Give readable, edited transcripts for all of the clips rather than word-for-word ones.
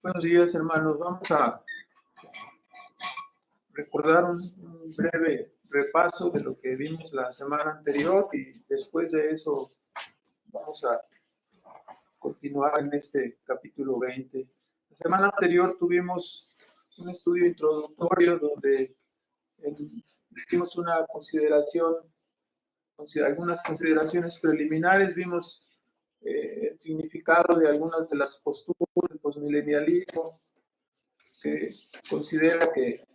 Buenos días, hermanos. Vamos a recordar un breve repaso de lo que vimos la semana anterior y después de eso vamos a continuar en este capítulo 20. La semana anterior tuvimos un estudio introductorio donde hicimos una consideración, algunas consideraciones preliminares, vimos el significado de algunas de las posturas del posmilenialismo, que considera que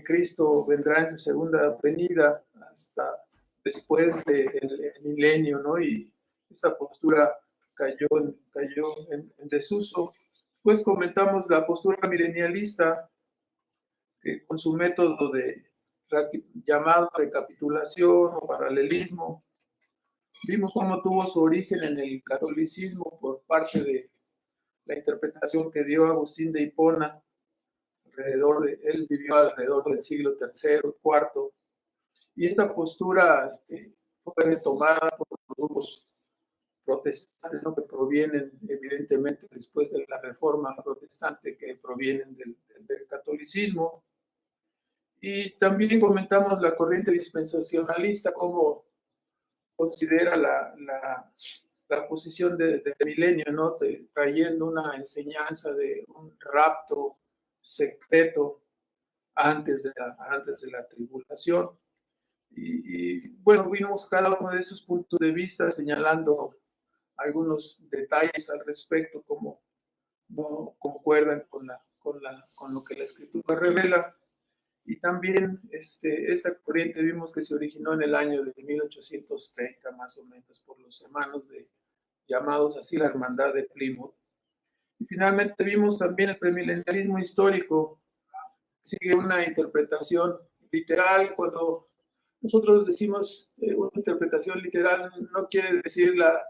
Cristo vendrá en su segunda venida hasta después del milenio, ¿no? Y esta postura cayó en desuso. Después comentamos la postura milenialista, que con su método llamado recapitulación o paralelismo, vimos cómo tuvo su origen en el catolicismo por parte de la interpretación que dio Agustín de Hipona. Él vivió alrededor del siglo III, IV, y esta postura fue retomada por los grupos protestantes, ¿no? Que provienen evidentemente después de la reforma protestante, que provienen del catolicismo. Y también comentamos la corriente dispensacionalista, cómo considera la posición de milenio, ¿no? Trayendo una enseñanza de un rapto secreto antes de la tribulación. Y bueno, vimos cada uno de esos puntos de vista señalando algunos detalles al respecto, como no concuerdan con lo que la escritura revela. Y también esta corriente vimos que se originó en el año de 1830, más o menos, por los hermanos llamados así la Hermandad de Plymouth. Y finalmente vimos también el premilenialismo histórico. Sigue una interpretación literal. Cuando nosotros decimos una interpretación literal, no quiere decir la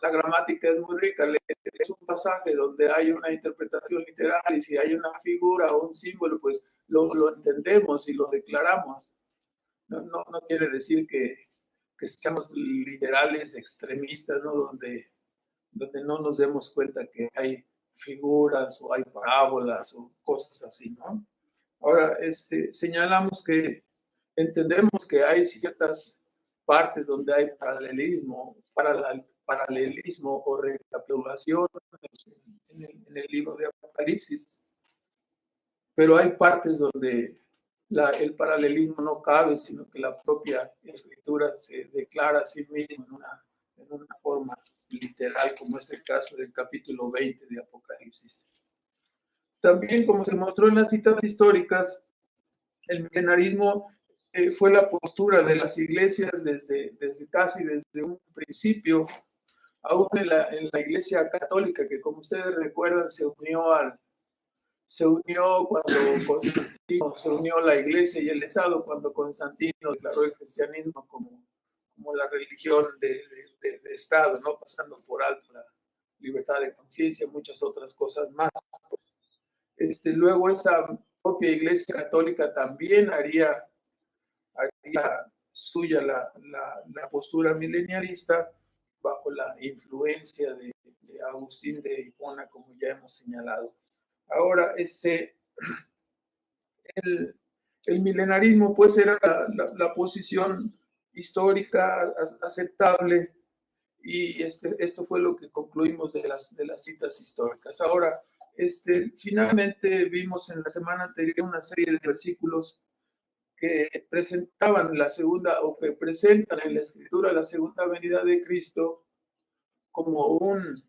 gramática es muy rica. Es un pasaje donde hay una interpretación literal y si hay una figura o un símbolo, pues lo entendemos y lo declaramos. No quiere decir que seamos literales extremistas, ¿no? Donde no nos demos cuenta que hay figuras o hay parábolas o cosas así, ¿no? Ahora, señalamos que entendemos que hay ciertas partes donde hay paralelismo o recapitulación en el libro de Apocalipsis, pero hay partes donde el paralelismo no cabe, sino que la propia escritura se declara a sí misma en una forma literal, como es el caso del capítulo 20 de Apocalipsis. También, como se mostró en las citas históricas, el milenarismo fue la postura de las iglesias desde un principio, aún en la iglesia católica, que como ustedes recuerdan se unió cuando Constantino, se unió la iglesia y el Estado cuando Constantino declaró el cristianismo como la religión de Estado, ¿no? Pasando por alto la libertad de conciencia, muchas otras cosas más. Luego esa propia iglesia católica también haría suya la postura milenialista bajo la influencia de Agustín de Hipona, como ya hemos señalado. Ahora, el milenarismo pues era la posición histórica aceptable, y esto fue lo que concluimos de las citas históricas. Ahora, finalmente vimos en la semana anterior una serie de versículos que presentaban la segunda, o que presentan en la escritura la segunda venida de Cristo como un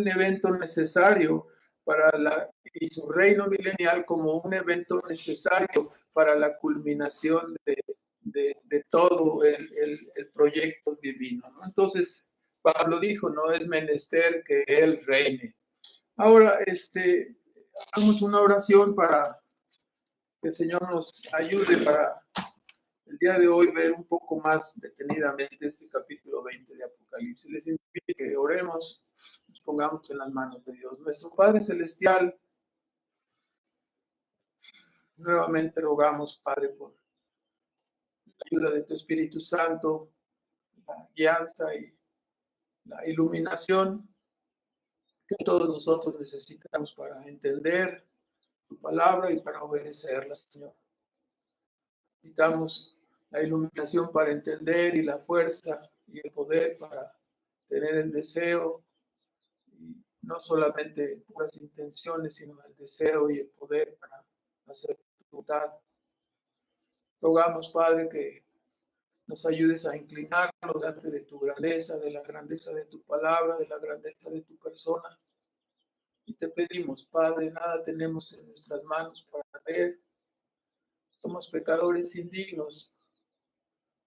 evento necesario y su reino milenial como un evento necesario para la culminación de todo el proyecto divino, ¿no? Entonces, Pablo dijo, no es menester que Él reine. Ahora, hagamos una oración para que el Señor nos ayude para el día de hoy ver un poco más detenidamente este capítulo 20 de Apocalipsis. Les invito a que oremos, nos pongamos en las manos de Dios. Nuestro Padre Celestial, nuevamente rogamos, Padre, por la ayuda de tu Espíritu Santo, la guianza y la iluminación que todos nosotros necesitamos para entender tu palabra y para obedecerla, Señor. Necesitamos la iluminación para entender y la fuerza y el poder para tener el deseo y no solamente puras intenciones, sino el deseo y el poder para hacer tu voluntad. Rogamos, Padre, que nos ayudes a inclinarnos delante de tu grandeza, de la grandeza de tu palabra, de la grandeza de tu persona. Y te pedimos, Padre, nada tenemos en nuestras manos para ver. Somos pecadores indignos,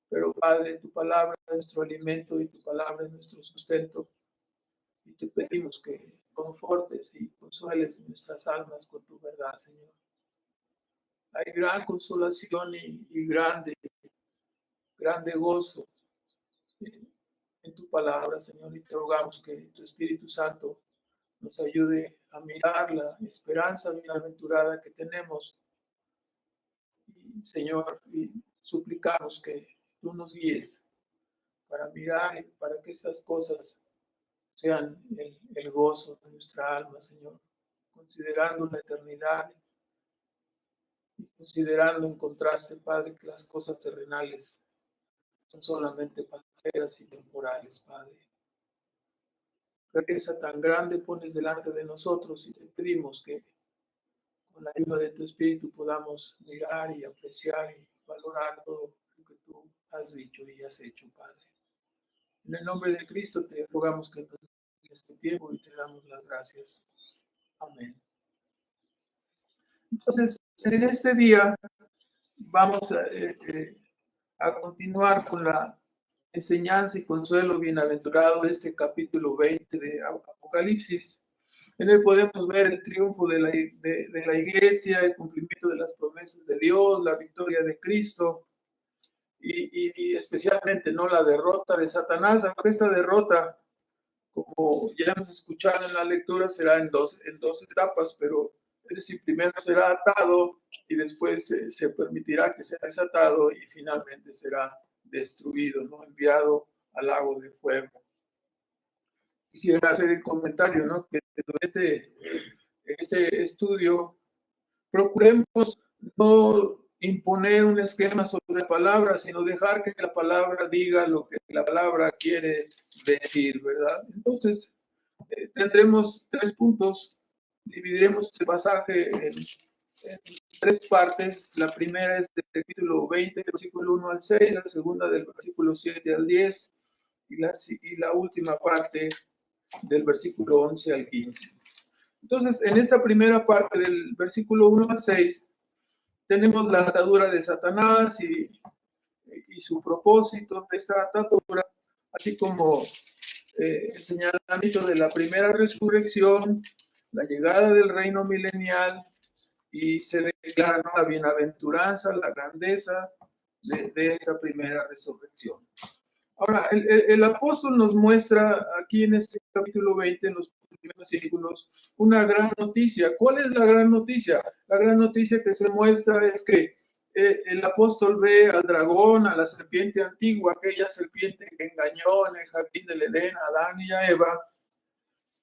pero Padre, tu palabra es nuestro alimento y tu palabra es nuestro sustento. Y te pedimos que confortes y consueles nuestras almas con tu verdad, Señor. Hay gran consolación y grande gozo en tu palabra, Señor, y te rogamos que tu Espíritu Santo nos ayude a mirar la esperanza bienaventurada que tenemos. Y, Señor, y suplicamos que tú nos guíes para mirar y para que esas cosas sean el gozo de nuestra alma, Señor, considerando la eternidad y considerando en contraste, Padre, que las cosas terrenales son solamente pasajeras y temporales, Padre. Grandeza tan grande pones delante de nosotros y te pedimos que con la ayuda de tu Espíritu podamos mirar y apreciar y valorar todo lo que tú has dicho y has hecho, Padre. En el nombre de Cristo te rogamos que nos des este tiempo y te damos las gracias. Amén. Entonces, en este día vamos a continuar con la enseñanza y consuelo bienaventurado de este capítulo 20 de Apocalipsis. En él podemos ver el triunfo de la iglesia, el cumplimiento de las promesas de Dios, la victoria de Cristo y especialmente no la derrota de Satanás. Aunque esta derrota, como ya hemos escuchado en la lectura, será en dos etapas, pero es decir, primero será atado y después se permitirá que sea desatado y finalmente será destruido, ¿no? Enviado al lago de fuego. Quisiera hacer el comentario, ¿no? Que este estudio procuremos no imponer un esquema sobre la palabra, sino dejar que la palabra diga lo que la palabra quiere decir, ¿verdad? Entonces, tendremos 3 puntos, dividiremos el pasaje en 3 partes. La primera es del capítulo 20, versículo 1 al 6, la segunda del versículo 7 al 10 y la última parte del versículo 11 al 15. Entonces, en esta primera parte del versículo 1 al 6, tenemos la atadura de Satanás y su propósito de esta atadura, así como el señalamiento de la primera resurrección, la llegada del reino milenial, y se declara la bienaventuranza, la grandeza de esta primera resurrección. Ahora, el apóstol nos muestra aquí en este capítulo 20, en los primeros versículos, una gran noticia. ¿Cuál es la gran noticia? La gran noticia que se muestra es que el apóstol ve al dragón, a la serpiente antigua, aquella serpiente que engañó en el jardín del Edén a Adán y a Eva.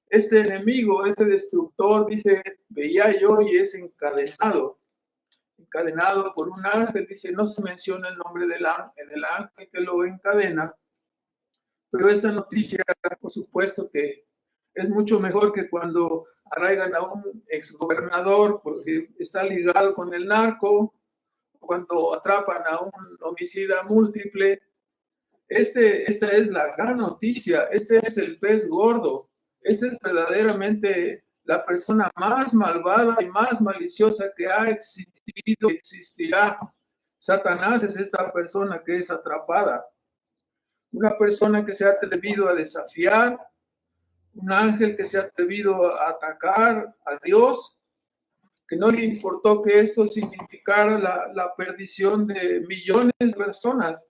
Este enemigo, este destructor, dice, veía yo y es encadenado por un ángel. Dice, no se menciona el nombre del ángel que lo encadena. Pero esta noticia, por supuesto que es mucho mejor que cuando arraigan a un exgobernador porque está ligado con el narco, cuando atrapan a un homicida múltiple. Esta es la gran noticia, este es el pez gordo, este es verdaderamente la persona más malvada y más maliciosa que ha existido, existirá. Satanás es esta persona que es atrapada. Una persona que se ha atrevido a desafiar, un ángel que se ha atrevido a atacar a Dios, que no le importó que esto significara la perdición de millones de personas.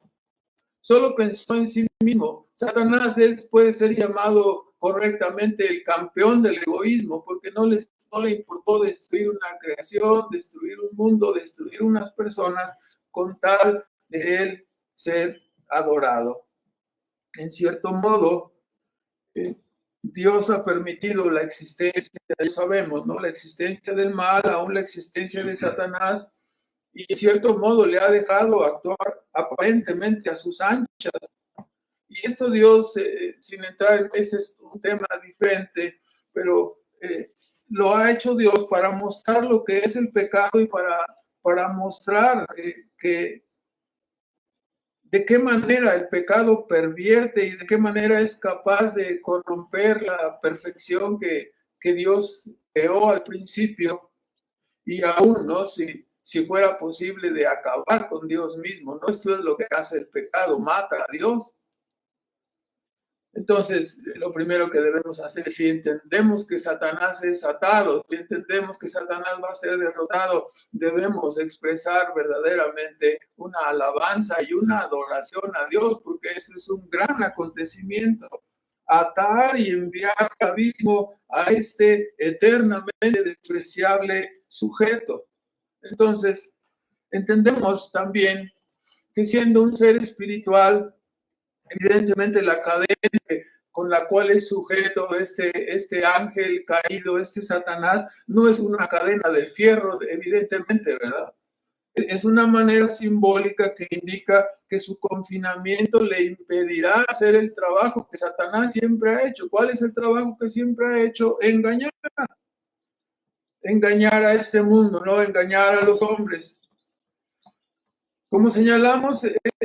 Solo pensó en sí mismo. Satanás puede ser llamado correctamente el campeón del egoísmo, porque no le importó destruir una creación, destruir un mundo, destruir unas personas, con tal de él ser adorado. En cierto modo, Dios ha permitido la existencia, ya sabemos, ¿no? La existencia del mal, aún la existencia de Satanás, y en cierto modo le ha dejado actuar aparentemente a sus anchas. Y esto Dios, sin entrar en ese es un tema diferente, pero lo ha hecho Dios para mostrar lo que es el pecado y para mostrar que de qué manera el pecado pervierte y de qué manera es capaz de corromper la perfección que Dios creó al principio, y aún, ¿no? Si fuera posible de acabar con Dios mismo, ¿no? Esto es lo que hace el pecado, mata a Dios. Entonces, lo primero que debemos hacer, si entendemos que Satanás es atado, si entendemos que Satanás va a ser derrotado, debemos expresar verdaderamente una alabanza y una adoración a Dios, porque eso es un gran acontecimiento. Atar y enviar al abismo a este eternamente despreciable sujeto. Entonces, entendemos también que siendo un ser espiritual, evidentemente la cadena con la cual es sujeto este ángel caído, este Satanás, no es una cadena de fierro, evidentemente, ¿verdad? Es una manera simbólica que indica que su confinamiento le impedirá hacer el trabajo que Satanás siempre ha hecho. ¿Cuál es el trabajo que siempre ha hecho? Engañar a este mundo, ¿no? Engañar a los hombres. Como señalamos,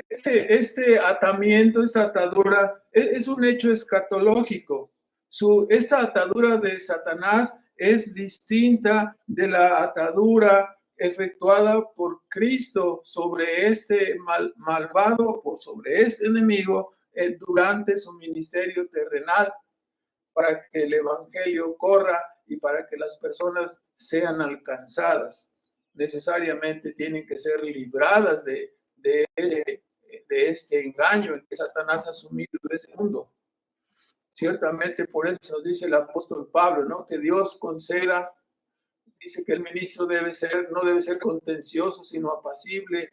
este atamiento, esta atadura, es un hecho escatológico. Esta atadura de Satanás es distinta de la atadura efectuada por Cristo sobre este malvado, o sobre este enemigo, durante su ministerio terrenal, para que el evangelio corra y para que las personas sean alcanzadas. Necesariamente tienen que ser libradas de este engaño en que Satanás ha sumido en este mundo. Ciertamente por eso nos dice el apóstol Pablo, ¿no? Que Dios conceda, dice que el ministro no debe ser contencioso, sino apacible,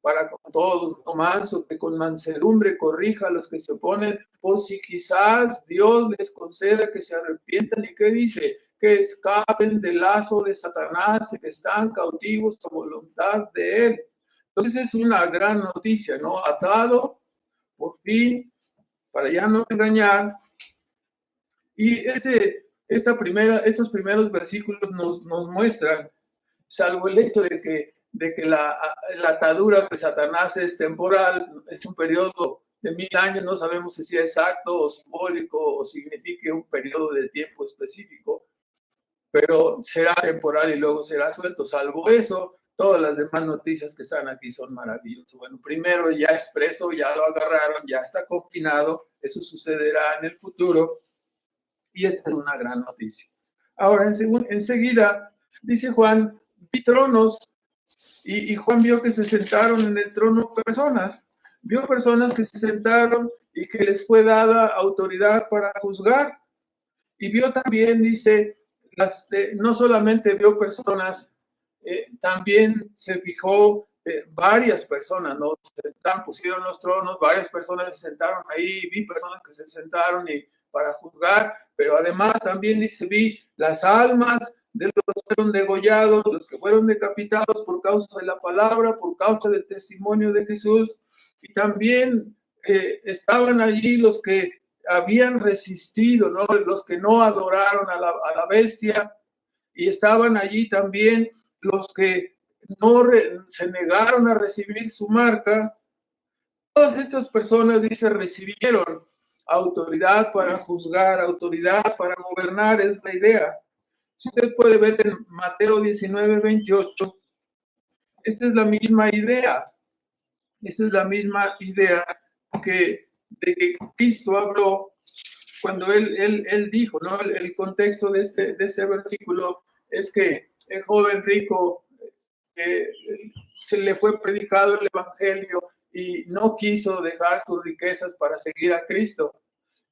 para con todos, no manso, que con mansedumbre corrija a los que se oponen, por si quizás Dios les conceda que se arrepientan. ¿Y qué dice? Que escapen del lazo de Satanás y que están cautivos a voluntad de él. Entonces es una gran noticia, ¿no? Atado, por fin, para ya no engañar. Y estos primeros versículos nos muestran, salvo el hecho de que la atadura de Satanás es temporal, es un periodo de 1000 años, no sabemos si sea exacto o simbólico o signifique un periodo de tiempo específico, pero será temporal y luego será suelto. Salvo eso, todas las demás noticias que están aquí son maravillosas. Bueno, primero ya expreso, ya lo agarraron, ya está confinado, eso sucederá en el futuro, y esta es una gran noticia. Ahora, enseguida, dice Juan, vi tronos, y Juan vio que se sentaron en el trono personas, vio personas que se sentaron y que les fue dada autoridad para juzgar, y vio también, dice, no solamente vio personas, también se fijó varias personas, ¿no? Pusieron los tronos, varias personas se sentaron ahí, vi personas que se sentaron para juzgar, pero además también dice, vi las almas de los que fueron degollados, los que fueron decapitados por causa de la palabra, por causa del testimonio de Jesús, y también estaban allí los que habían resistido, ¿no? Los que no adoraron a la bestia, y estaban allí también los que se negaron a recibir su marca. Todas estas personas, dice, recibieron autoridad para juzgar, autoridad para gobernar, es la idea. Si usted puede ver en Mateo 19:28, esta es la misma idea. Esta es la misma idea de que Cristo habló cuando él dijo, ¿no? El contexto de este versículo es que el joven rico se le fue predicado el evangelio y no quiso dejar sus riquezas para seguir a Cristo.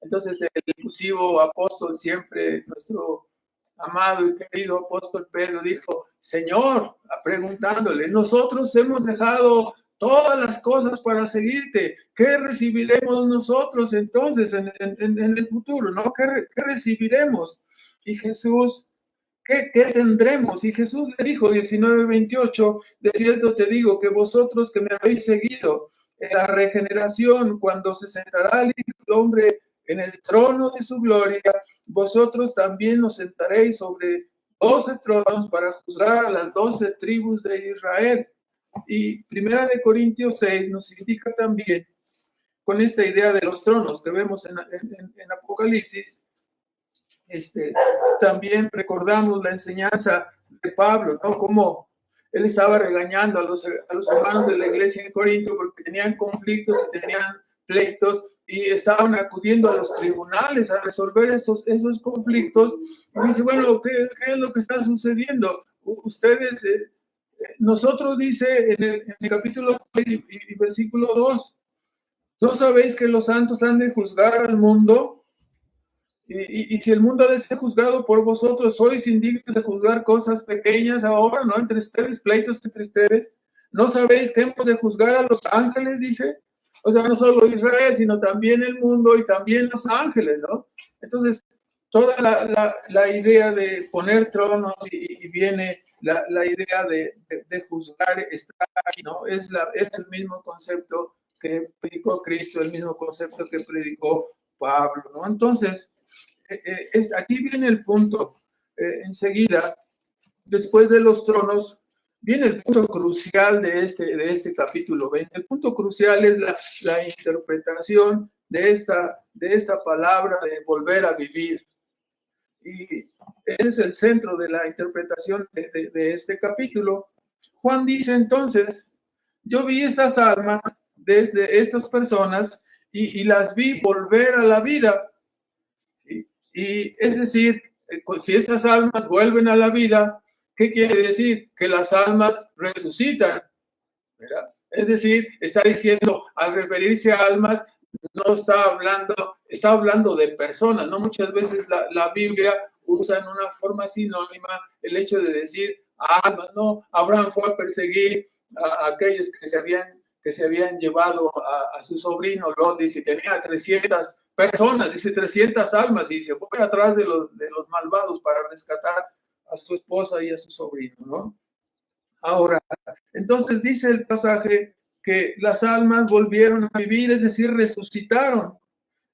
Entonces el impulsivo apóstol, siempre nuestro amado y querido apóstol Pedro, dijo, Señor, preguntándole, nosotros hemos dejado todas las cosas para seguirte. ¿Qué recibiremos nosotros entonces en el futuro? ¿No? ¿Qué recibiremos? Y Jesús, ¿qué tendremos? Y Jesús le dijo, 19:28, de cierto te digo que vosotros que me habéis seguido en la regeneración, cuando se sentará el Hijo del Hombre en el trono de su gloria, vosotros también os sentaréis sobre 12 tronos para juzgar a las 12 tribus de Israel. Y Primera de Corintios 6 nos indica también, con esta idea de los tronos que vemos en Apocalipsis, también recordamos la enseñanza de Pablo, ¿no? Cómo él estaba regañando a los hermanos de la iglesia en Corinto porque tenían conflictos y tenían pleitos y estaban acudiendo a los tribunales a resolver esos conflictos. Y dice, bueno, ¿qué es lo que está sucediendo? Ustedes, nosotros, dice en el capítulo 6 y versículo 2, ¿no sabéis que los santos han de juzgar al mundo? Y si el mundo ha de ser juzgado por vosotros, sois indignos de juzgar cosas pequeñas ahora, ¿no? Entre ustedes, pleitos entre ustedes. ¿No sabéis que hemos de juzgar a los ángeles, dice? O sea, no solo Israel, sino también el mundo y también los ángeles, ¿no? Entonces, toda la idea de poner tronos y viene la idea de juzgar está aquí, ¿no? Es el mismo concepto que predicó Cristo, el mismo concepto que predicó Pablo, ¿no? Entonces, aquí viene el punto. Enseguida, después de los tronos, viene el punto crucial de este capítulo 20. El punto crucial es la interpretación de esta palabra de volver a vivir. Y ese es el centro de la interpretación de este capítulo. Juan dice entonces, yo vi estas almas desde estas personas y las vi volver a la vida. Y es decir, si esas almas vuelven a la vida, ¿qué quiere decir? Que las almas resucitan, ¿verdad? Es decir, está diciendo, al referirse a almas, no está hablando de personas, ¿no? Muchas veces la Biblia usa en una forma sinónima el hecho de decir almas, ¿no? Abraham fue a perseguir a aquellos que se habían llevado a su sobrino Lot, dice, tenía 300 personas, dice 300 almas, y dice, voy atrás de los malvados para rescatar a su esposa y a su sobrino, ¿no? Ahora, entonces dice el pasaje que las almas volvieron a vivir, es decir, resucitaron.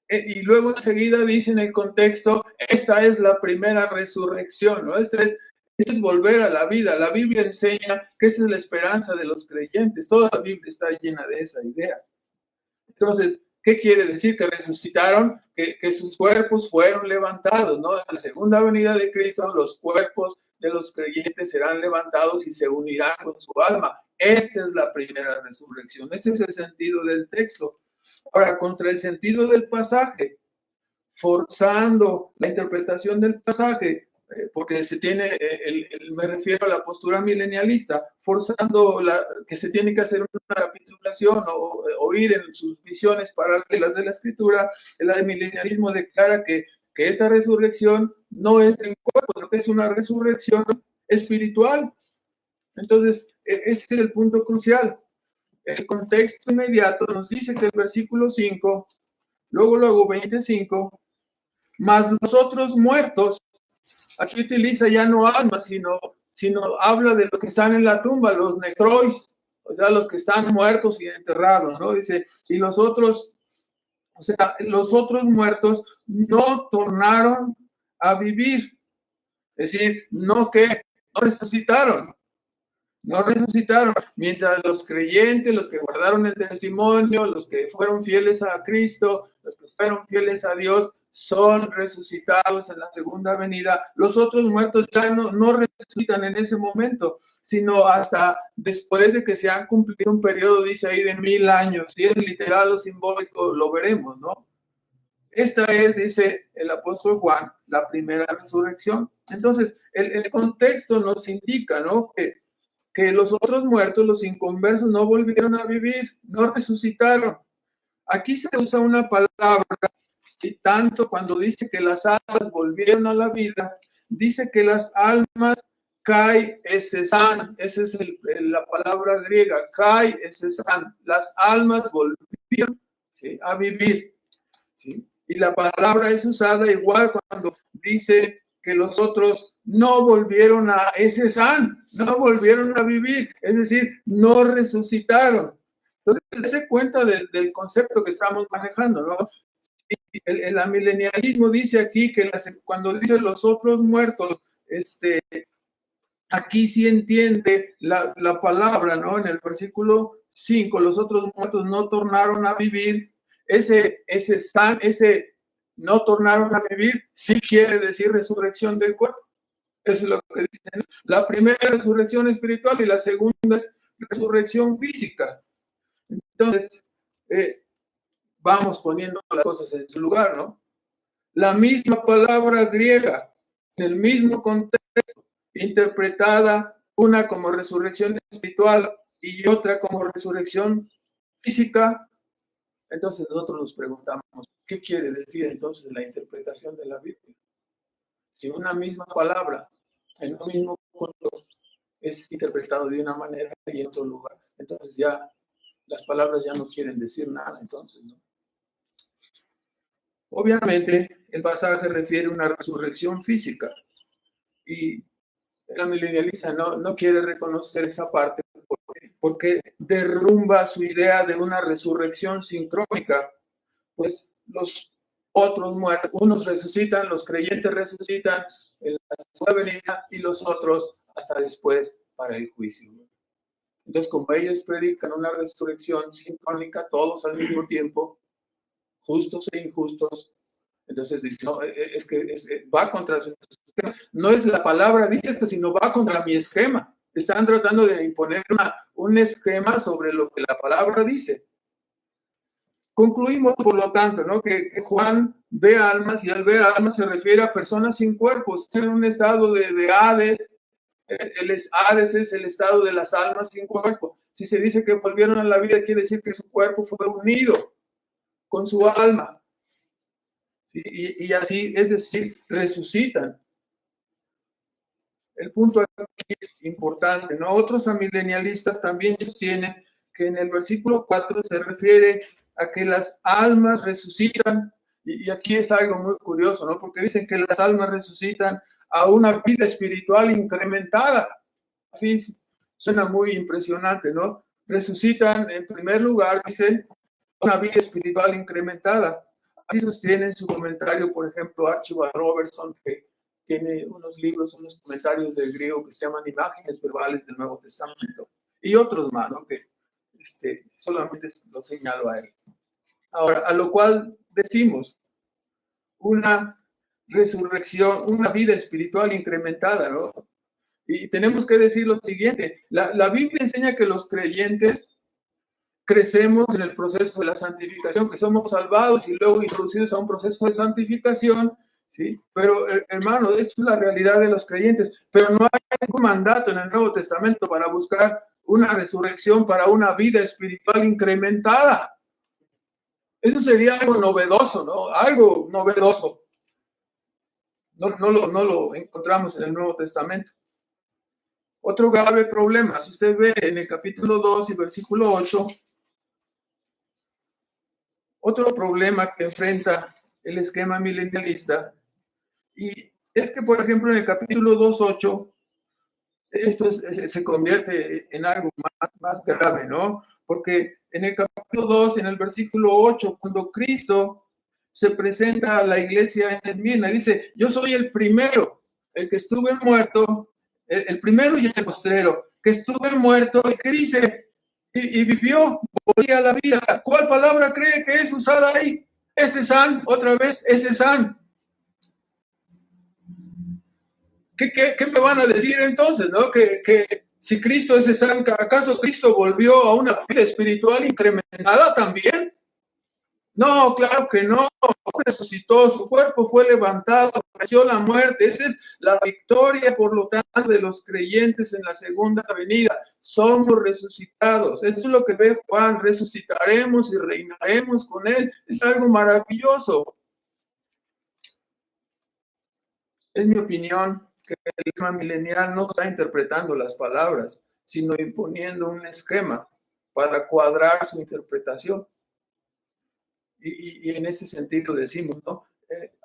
Y luego enseguida dice en el contexto, esta es la primera resurrección, ¿no? Esto es volver a la vida. La Biblia enseña que esta es la esperanza de los creyentes. Toda la Biblia está llena de esa idea. Entonces, ¿qué quiere decir? Que resucitaron, que sus cuerpos fueron levantados, ¿no? En la segunda venida de Cristo, los cuerpos de los creyentes serán levantados y se unirán con su alma. Esta es la primera resurrección. Este es el sentido del texto. Ahora, contra el sentido del pasaje, forzando la interpretación del pasaje, porque se tiene, me refiero a la postura milenialista, forzando que se tiene que hacer una capitulación o ir en sus visiones paralelas de la Escritura. El milenialismo declara que esta resurrección no es del cuerpo, sino que es una resurrección espiritual. Entonces, ese es el punto crucial. El contexto inmediato nos dice que el versículo 5, luego 25, más los otros muertos, aquí utiliza ya no almas, sino habla de los que están en la tumba, los necrois, o sea, los que están muertos y enterrados, ¿no? Dice, y los otros, o sea, los otros muertos no tornaron a vivir, es decir, no resucitaron. No resucitaron, mientras los creyentes, los que guardaron el testimonio, los que fueron fieles a Cristo, los que fueron fieles a Dios, son resucitados en la segunda venida. Los otros muertos ya no resucitan en ese momento, sino hasta después de que se han cumplido un periodo, dice ahí, de 1000 años. Si es literal o simbólico, lo veremos, ¿no? Esta es, dice el apóstol Juan, la primera resurrección. Entonces, el contexto nos indica, ¿no? Que los otros muertos, los inconversos, no volvieron a vivir, no resucitaron. Aquí se usa una palabra, ¿sí? Tanto cuando dice que las almas volvieron a la vida, dice que las almas Kai esesan, esa es la palabra griega, kai esesan, las almas volvieron, ¿sí?, a vivir, ¿sí? Y la palabra es usada igual cuando dice que los otros no volvieron a esesan, no volvieron a vivir, es decir, no resucitaron. Entonces, se cuenta del concepto que estamos manejando, ¿no? El amilenialismo dice aquí que cuando dice los otros muertos, aquí sí entiende la palabra, ¿no? En el versículo 5, los otros muertos no tornaron a vivir. Ese no tornaron a vivir, sí quiere decir resurrección del cuerpo. Eso es lo que dicen. La primera resurrección espiritual y la segunda es resurrección física. Entonces, vamos poniendo las cosas en su lugar, ¿no? La misma palabra griega, en el mismo contexto, interpretada una como resurrección espiritual y otra como resurrección física. Entonces nosotros nos preguntamos, ¿qué quiere decir entonces la interpretación de la Biblia? Si una misma palabra en un mismo punto es interpretado de una manera y en otro lugar, entonces ya las palabras ya no quieren decir nada, entonces, ¿no? Obviamente, el pasaje refiere a una resurrección física y el milenialista no quiere reconocer esa parte porque derrumba su idea de una resurrección sincrónica, pues los otros muertos, unos resucitan, los creyentes resucitan en la segunda venida y los otros hasta después para el juicio. Entonces, como ellos predican una resurrección sincrónica, todos al mismo tiempo, justos e injustos, entonces dice, no, es que va contra su esquema. No es la palabra, dice esto, sino va contra mi esquema. Están tratando de imponer un esquema sobre lo que la palabra dice. Concluimos, por lo tanto, ¿no?, que Juan ve almas y al ver almas se refiere a personas sin cuerpos, en un estado de Hades. Hades es el estado de las almas sin cuerpo. Si se dice que volvieron a la vida, quiere decir que su cuerpo fue unido con su alma. Y así, es decir, resucitan. El punto aquí es importante, ¿no? Otros amilenialistas también sostienen que en el versículo 4 se refiere a que las almas resucitan, y aquí es algo muy curioso, ¿no? Porque dicen que las almas resucitan a una vida espiritual incrementada. Así suena muy impresionante, ¿no? Resucitan, en primer lugar, dicen, una vida espiritual incrementada. Así sostiene en su comentario, por ejemplo, Archibald Robertson, que tiene unos libros, unos comentarios del griego que se llaman Imágenes Verbales del Nuevo Testamento, y otros más, ¿no?, que solamente lo señalo a él. Ahora, a lo cual decimos, una resurrección, una vida espiritual incrementada, ¿no? Y tenemos que decir lo siguiente, la Biblia enseña que los creyentes crecemos en el proceso de la santificación, que somos salvados y luego introducidos a un proceso de santificación, ¿sí? Pero, hermano, esto es la realidad de los creyentes, pero no hay ningún mandato en el Nuevo Testamento para buscar una resurrección para una vida espiritual incrementada. Eso sería algo novedoso, ¿no? Algo novedoso. No lo encontramos en el Nuevo Testamento. Otro grave problema, si usted ve en el capítulo 2 y versículo 8, otro problema que enfrenta el esquema milenialista, y es que, por ejemplo, en el capítulo 2:8, esto se convierte en algo más grave, ¿no? Porque en el capítulo 2, en el versículo 8, cuando Cristo se presenta a la iglesia en Esmirna, dice, yo soy el primero, el que estuve muerto, el primero y el postrero, que estuve muerto, y que dice, y vivió, volvía a la vida. ¿Cuál palabra cree que es usada ahí? Ese san, otra vez, ese san. ¿Qué me van a decir entonces, no? Que si Cristo es ese san, ¿acaso Cristo volvió a una vida espiritual incrementada también? No, claro que no. Resucitó, su cuerpo fue levantado, venció la muerte. Esa es la victoria, por lo tanto, de los creyentes en la segunda venida. Somos resucitados. Eso es lo que ve Juan. Resucitaremos y reinaremos con él. Es algo maravilloso. Es mi opinión que el esquema milenial no está interpretando las palabras, sino imponiendo un esquema para cuadrar su interpretación. Y en ese sentido decimos, ¿no?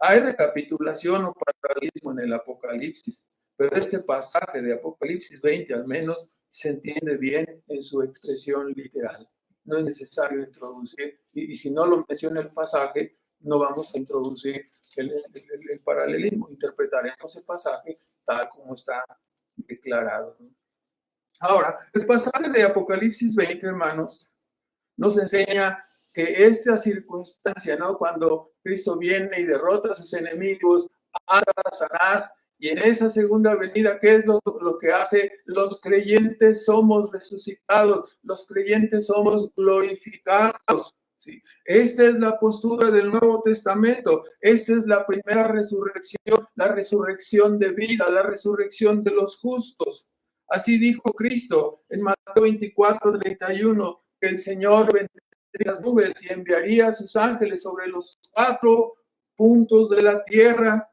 Hay recapitulación o paralelismo en el Apocalipsis, pero este pasaje de Apocalipsis 20 al menos se entiende bien en su expresión literal. No es necesario introducir, y si no lo menciona el pasaje, no vamos a introducir el paralelismo. Interpretaremos el pasaje tal como está declarado. Ahora, el pasaje de Apocalipsis 20, hermanos, nos enseña que esta circunstancia, ¿no? Cuando Cristo viene y derrota a sus enemigos, a Satanás, y en esa segunda venida, ¿qué es lo que hace? Los creyentes somos resucitados, los creyentes somos glorificados. ¿Sí? Esta es la postura del Nuevo Testamento. Esta es la primera resurrección, la resurrección de vida, la resurrección de los justos. Así dijo Cristo en Mateo 24, 31, que el Señor vendría las nubes y enviaría a sus ángeles sobre los 4 puntos de la tierra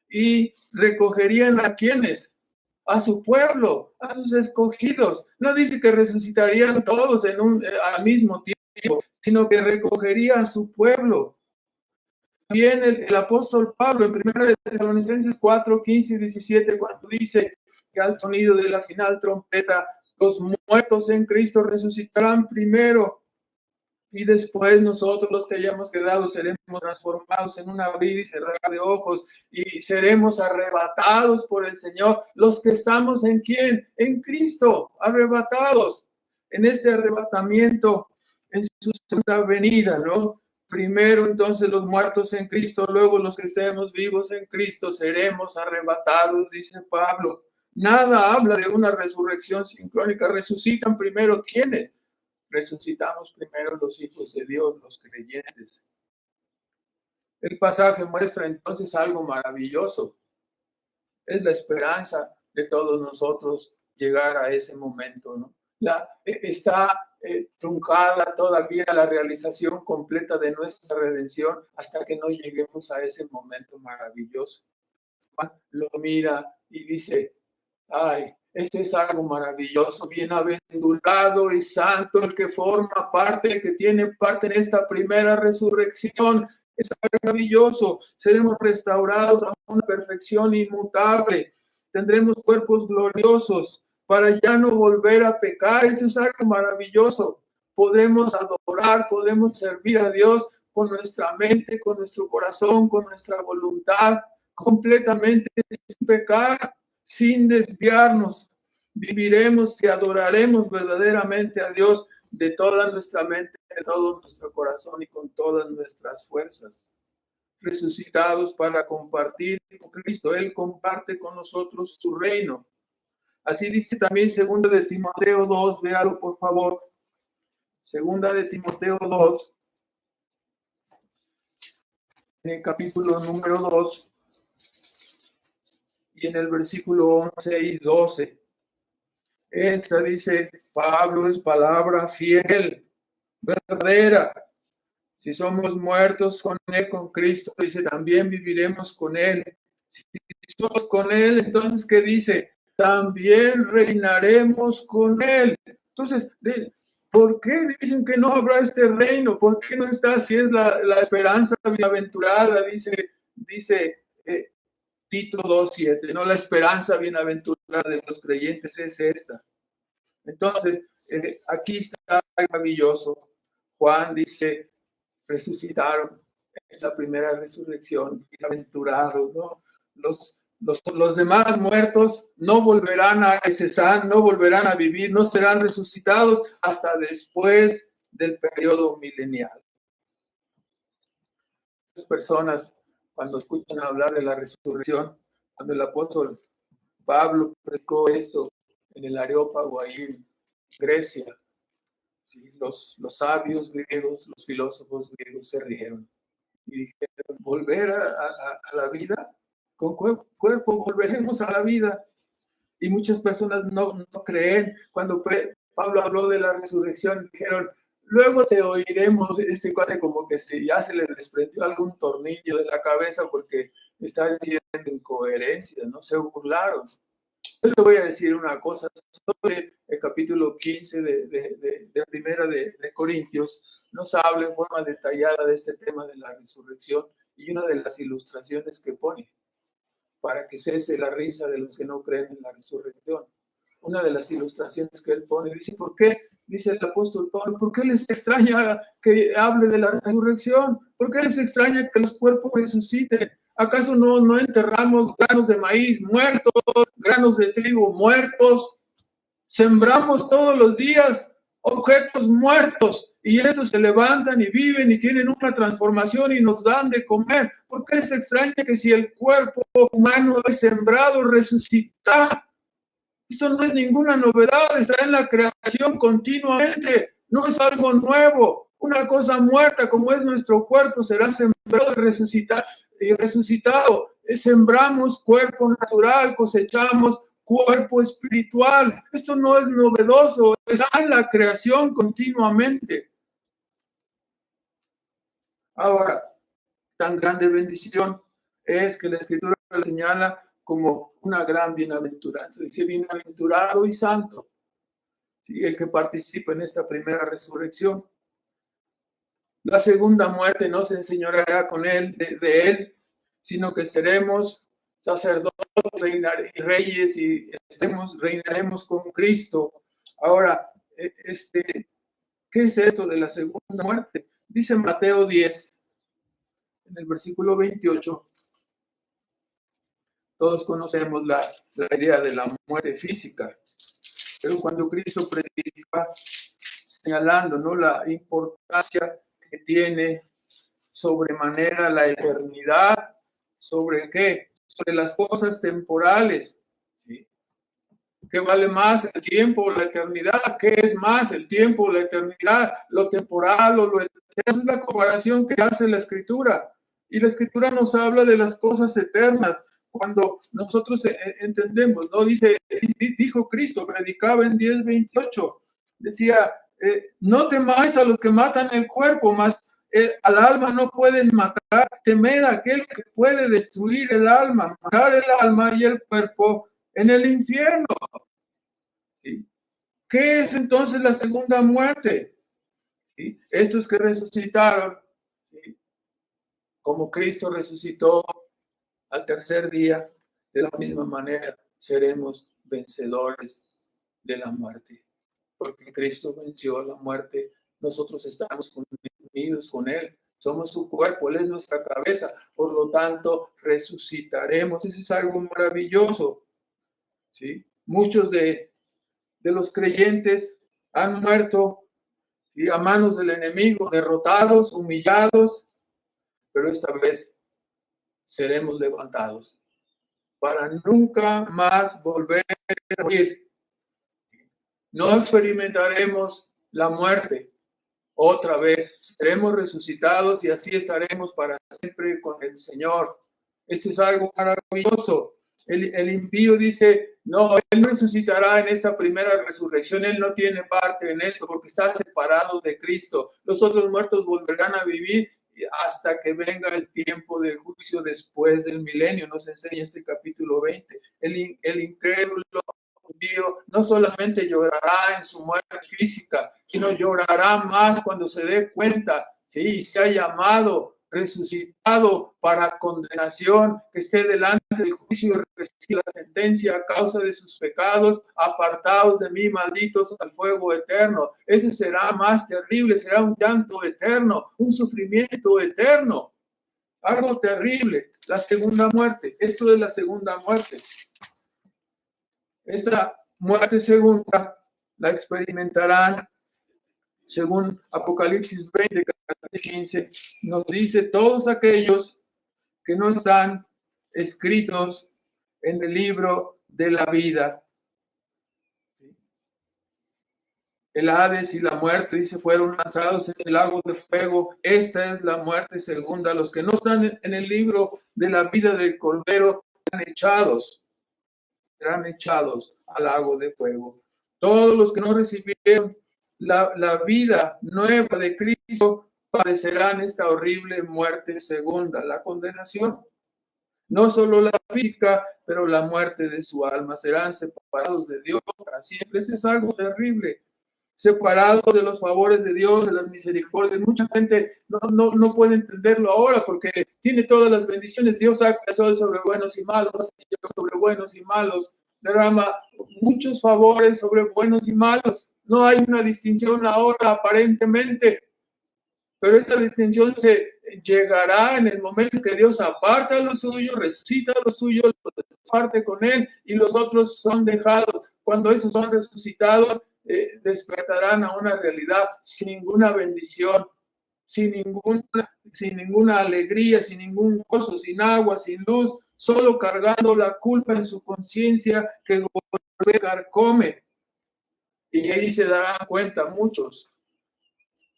y recogerían a quienes, a su pueblo, a sus escogidos. No dice que resucitarían todos al mismo tiempo, sino que recogería a su pueblo. También el apóstol Pablo en 1 Tesalonicenses 4, 15 y 17, cuando dice que al sonido de la final trompeta, los muertos en Cristo resucitarán primero. Y después nosotros los que hayamos quedado seremos transformados en un abrir y cerrar de ojos y seremos arrebatados por el Señor. Los que estamos ¿en quién? En Cristo, arrebatados. En este arrebatamiento, en su segunda venida, ¿no? Primero entonces los muertos en Cristo, luego los que estemos vivos en Cristo seremos arrebatados, dice Pablo. Nada habla de una resurrección sincrónica. Resucitan primero ¿quiénes? Resucitamos primero los hijos de Dios, los creyentes. El pasaje muestra entonces algo maravilloso. Es la esperanza de todos nosotros llegar a ese momento, ¿no? Está truncada todavía la realización completa de nuestra redención hasta que no lleguemos a ese momento maravilloso. Juan lo mira y dice, ay, esto es algo maravilloso, bienaventurado y santo el que forma parte, el que tiene parte en esta primera resurrección. Es maravilloso, seremos restaurados a una perfección inmutable, tendremos cuerpos gloriosos para ya no volver a pecar. Eso es algo maravilloso. Podremos adorar, podremos servir a Dios con nuestra mente, con nuestro corazón, con nuestra voluntad, completamente sin pecar, sin desviarnos. Viviremos y adoraremos verdaderamente a Dios de toda nuestra mente, de todo nuestro corazón y con todas nuestras fuerzas. Resucitados para compartir con Cristo. Él comparte con nosotros su reino. Así dice también 2 de Timoteo 2, véalo por favor. 2 de Timoteo 2, en el capítulo número 2, y en el versículo 11 y 12. Esta dice, Pablo es palabra fiel, verdadera. Si somos muertos con él, con Cristo, dice, también viviremos con él. Si somos con él, entonces, ¿qué dice? También reinaremos con él. Entonces, ¿por qué dicen que no habrá este reino? ¿Por qué no está? Si es la esperanza bienaventurada, dice Tito 2:7, ¿no? La esperanza bienaventurada de los creyentes es esta. Entonces, aquí está maravilloso. Juan dice, resucitaron, esa primera resurrección, bienaventurados, ¿no? Los demás muertos no volverán a cesar, no volverán a vivir, no serán resucitados hasta después del periodo milenial. Las personas, cuando escuchan hablar de la resurrección, cuando el apóstol Pablo predicó esto en el Areópago, ahí en Grecia, ¿sí? Los sabios griegos, los filósofos griegos se rieron y dijeron, ¿volver a la vida? ¿Con cuerpo volveremos a la vida? Y muchas personas no creen. Cuando Pablo habló de la resurrección, dijeron, Luego te oiremos, este cuate como que ya se le desprendió algún tornillo de la cabeza porque está diciendo incoherencias, ¿no? Se burlaron. Yo le voy a decir una cosa sobre el capítulo 15 de Primera de Corintios. Nos habla en forma detallada de este tema de la resurrección y una de las ilustraciones que pone para que cese la risa de los que no creen en la resurrección. Una de las ilustraciones que él pone, dice, ¿por qué? Dice el apóstol Pablo, ¿por qué les extraña que hable de la resurrección? ¿Por qué les extraña que los cuerpos resuciten? ¿Acaso no enterramos granos de maíz muertos, granos de trigo muertos? Sembramos todos los días objetos muertos y estos se levantan y viven y tienen una transformación y nos dan de comer. ¿Por qué les extraña que si el cuerpo humano es sembrado, resucita? Esto no es ninguna novedad, está en la creación continuamente, no es algo nuevo. Una cosa muerta como es nuestro cuerpo será sembrado y resucitado. Sembramos cuerpo natural, cosechamos cuerpo espiritual. Esto no es novedoso, está en la creación continuamente. Ahora, tan grande bendición es que la Escritura la señala como una gran bienaventuranza. Dice, bienaventurado y santo, ¿sí? El que participa en esta primera resurrección. La segunda muerte no se enseñoreará con él, de él, sino que seremos sacerdotes, reyes y reinaremos con Cristo. Ahora, ¿qué es esto de la segunda muerte? Dice Mateo 10, en el versículo 28. Todos conocemos la idea de la muerte física, pero cuando Cristo predica, señalando, ¿no?, la importancia que tiene sobremanera la eternidad, ¿sobre qué? Sobre las cosas temporales, ¿sí? ¿Qué vale más, el tiempo o la eternidad? ¿Qué es más, el tiempo o la eternidad? ¿Lo temporal o lo eterno? Esa es la comparación que hace la Escritura. Y la Escritura nos habla de las cosas eternas. Cuando nosotros entendemos, ¿no? Dijo Cristo, predicaba en 10:28, decía, no temáis a los que matan el cuerpo, mas al alma no pueden matar, temed a aquel que puede destruir el alma, matar el alma y el cuerpo en el infierno. ¿Sí? ¿Qué es entonces la segunda muerte? ¿Sí? Estos que resucitaron, ¿sí?, como Cristo resucitó al tercer día, de la misma manera seremos vencedores de la muerte. Porque Cristo venció la muerte, nosotros estamos unidos con Él. Somos su cuerpo, Él es nuestra cabeza. Por lo tanto, resucitaremos. Eso es algo maravilloso, ¿sí? Muchos de los creyentes han muerto, ¿sí?, a manos del enemigo, derrotados, humillados, pero esta vez seremos levantados para nunca más volver a morir. No experimentaremos la muerte otra vez, seremos resucitados y así estaremos para siempre con el Señor. Esto es algo maravilloso. El impío dice, no, él no resucitará en esta primera resurrección, él no tiene parte en esto porque está separado de Cristo. Los otros muertos volverán a vivir hasta que venga el tiempo del juicio después del milenio, nos enseña este capítulo 20. El incrédulo judío no solamente llorará en su muerte física, sino llorará más cuando se dé cuenta, ¿sí?, se ha llamado, resucitado para condenación, que esté delante del juicio y reciba la sentencia a causa de sus pecados, apartados de mí, malditos al fuego eterno. Ese será más terrible, será un llanto eterno, un sufrimiento eterno, algo terrible. La segunda muerte, esto es la segunda muerte. Esta muerte segunda la experimentarán, según Apocalipsis 20, 15, nos dice todos aquellos que no están escritos en el libro de la vida. El Hades y la muerte, dice, fueron lanzados en el lago de fuego. Esta es la muerte segunda. Los que no están en el libro de la vida del Cordero serán echados al lago de fuego. Todos los que no recibieron la vida nueva de Cristo, padecerán esta horrible muerte segunda, la condenación. No solo la física, pero la muerte de su alma. Serán separados de Dios para siempre. Eso es algo terrible. Separados de los favores de Dios, de las misericordias. Mucha gente no puede entenderlo ahora porque tiene todas las bendiciones. Dios saca sol sobre buenos y malos, sobre buenos y malos. Derrama muchos favores sobre buenos y malos. No hay una distinción ahora aparentemente. Pero esta distinción se llegará en el momento que Dios aparta a los suyos, resucita a los suyos, los parte con él y los otros son dejados. Cuando esos son resucitados, despertarán a una realidad sin ninguna bendición, sin ninguna alegría, sin ningún gozo, sin agua, sin luz, solo cargando la culpa en su conciencia que carcome. Y ahí se darán cuenta muchos.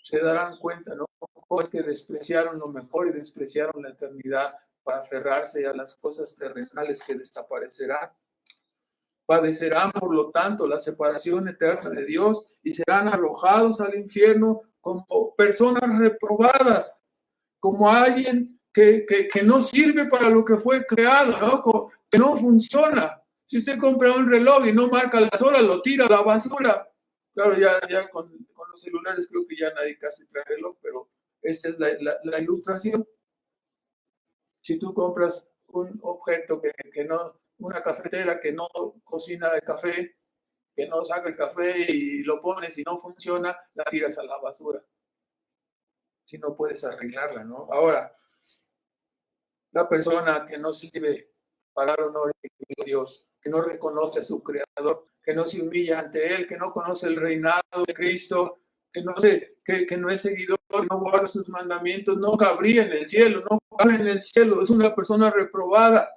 Se darán cuenta, ¿no? Cómo es que despreciaron lo mejor y despreciaron la eternidad para aferrarse a las cosas terrenales que desaparecerán. Padecerán, por lo tanto, la separación eterna de Dios y serán arrojados al infierno como personas reprobadas, como alguien que no sirve para lo que fue creado, ¿no? Que no funciona. Si usted compra un reloj y no marca las horas, lo tira a la basura. Claro, ya con los celulares creo que ya nadie casi trae reloj, pero esta es la ilustración. Si tú compras un objeto que no, una cafetera que no cocina el café, que no saca el café y lo pones y no funciona, la tiras a la basura. Si no puedes arreglarla, ¿no? Ahora, la persona que no sirve para dar honor a Dios, que no reconoce a su Creador, que no se humilla ante Él, que no conoce el reinado de Cristo, que no es seguidor, no guarda sus mandamientos, no cabría en el cielo, no cabe en el cielo, es una persona reprobada.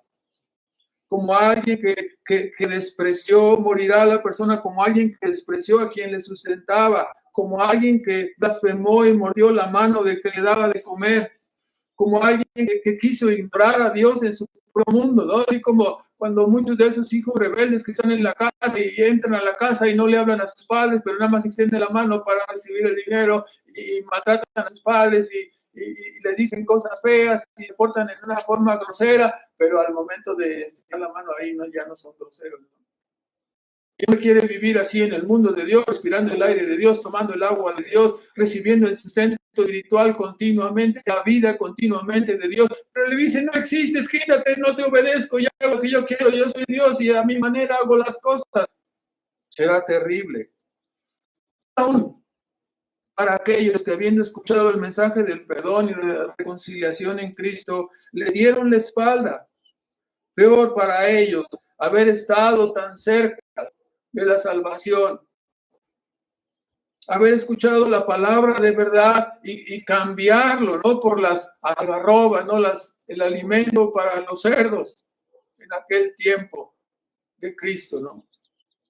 Como alguien que despreció, morirá la persona como alguien que despreció a quien le sustentaba, como alguien que blasfemó y mordió la mano del que le daba de comer, como alguien que quiso ignorar a Dios en su propio mundo, ¿no? Así como cuando muchos de esos hijos rebeldes que están en la casa y entran a la casa y no le hablan a sus padres, pero nada más extienden la mano para recibir el dinero y maltratan a sus padres y les dicen cosas feas y se portan en una forma grosera, pero al momento de estirar la mano ahí ya no son groseros, ¿no? ¿Quién quiere vivir así en el mundo de Dios, respirando el aire de Dios, tomando el agua de Dios, recibiendo el sustento espiritual continuamente, la vida continuamente de Dios? Pero le dice, no existes, quítate, no te obedezco, ya hago lo que yo quiero, yo soy Dios y a mi manera hago las cosas. Será terrible. Aún para aquellos que habiendo escuchado el mensaje del perdón y de la reconciliación en Cristo, le dieron la espalda. Peor para ellos haber estado tan cerca de la salvación, haber escuchado la palabra de verdad y cambiarlo, ¿no? Por las algarrobas, ¿no? El alimento para los cerdos en aquel tiempo de Cristo, ¿no?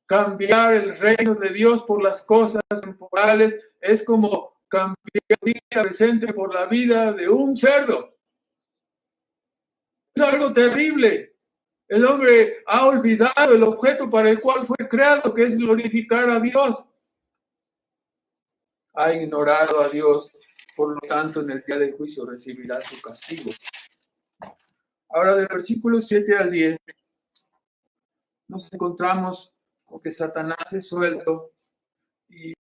Cambiar el reino de Dios por las cosas temporales es como cambiar el día presente por la vida de un cerdo. Es algo terrible. El hombre ha olvidado el objeto para el cual fue creado, que es glorificar a Dios. Ha ignorado a Dios, por lo tanto, en el día del juicio recibirá su castigo. Ahora, del versículo 7 al 10, nos encontramos con que Satanás es suelto y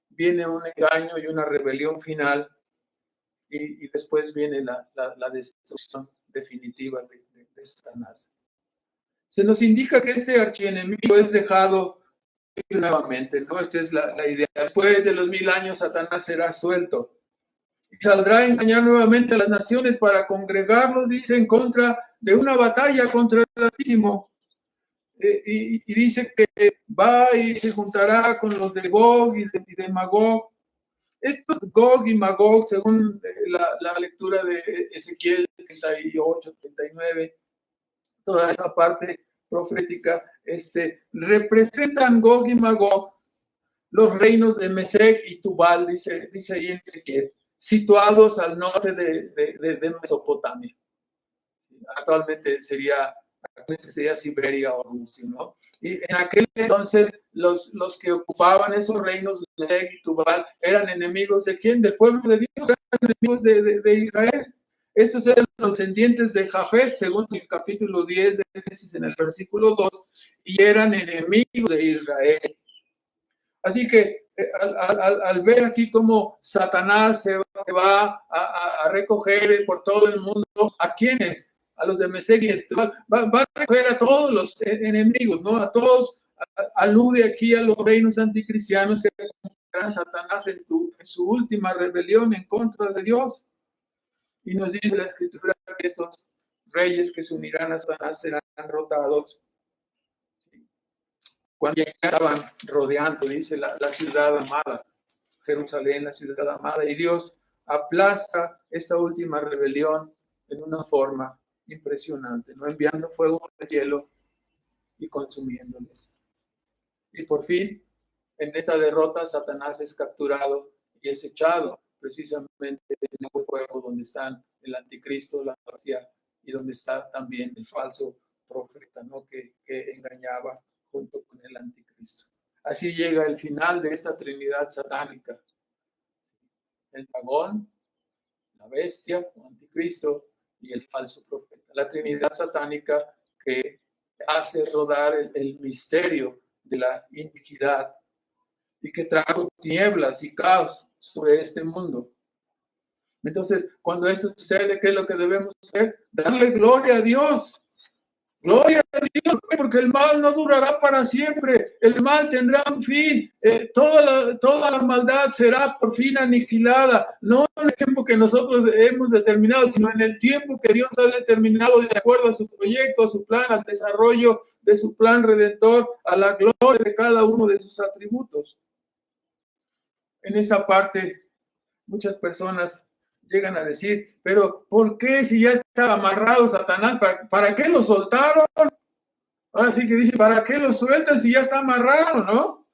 viene un engaño y una rebelión final, y después viene la destrucción definitiva de Satanás. Se nos indica que este archienemigo es dejado nuevamente, ¿no? Esta es la idea. Después de los 1000 años, Satanás será suelto y saldrá a engañar nuevamente a las naciones para congregarlos, dice, en contra de una batalla contra el Altísimo. Y dice que va y se juntará con los de Gog y de Magog. Estos Gog y Magog, según la lectura de Ezequiel 38, 39, toda esa parte profética, representan Gog y Magog, los reinos de Mesec y Tubal, dice ahí en Ezequiel, situados al norte de Mesopotamia. Actualmente sería sería Siberia o Rusia, ¿no? Y en aquel entonces los que ocupaban esos reinos, Mesec y Tubal, eran enemigos ¿de quién? Del pueblo de Dios, eran enemigos de Israel. Estos eran los descendientes de Jafet, según el capítulo 10 de Génesis en el versículo 2, y eran enemigos de Israel. Así que al ver aquí cómo Satanás se va a recoger por todo el mundo, ¿a quiénes? A los de Mesec y Tubal, va a recoger a todos los enemigos, ¿no? A todos, alude aquí a los reinos anticristianos que a Satanás en su última rebelión en contra de Dios. Y nos dice la Escritura que estos reyes que se unirán a Satanás serán derrotados cuando ya estaban rodeando, dice, la ciudad amada, Jerusalén, la ciudad amada, y Dios aplaza esta última rebelión en una forma impresionante, ¿no? Enviando fuego del cielo y consumiéndoles. Y por fin, en esta derrota, Satanás es capturado y es echado precisamente en el fuego donde están el anticristo, la profecía, y donde está también el falso profeta, ¿no? que engañaba junto con el anticristo. Así llega el final de esta trinidad satánica. El dragón, la bestia, el anticristo y el falso profeta. La trinidad satánica que hace rodar el misterio de la iniquidad y que trajo tinieblas y caos sobre este mundo. Entonces, cuando esto sucede, ¿qué es lo que debemos hacer? Darle gloria a Dios. Gloria a Dios, porque el mal no durará para siempre. El mal tendrá un fin. Toda la maldad será por fin aniquilada. No en el tiempo que nosotros hemos determinado, sino en el tiempo que Dios ha determinado de acuerdo a su proyecto, a su plan, al desarrollo de su plan redentor, a la gloria de cada uno de sus atributos. En esta parte, muchas personas llegan a decir, pero ¿por qué si ya estaba amarrado Satanás? ¿Para qué lo soltaron? Ahora sí que dice, ¿para qué lo sueltan si ya está amarrado, no?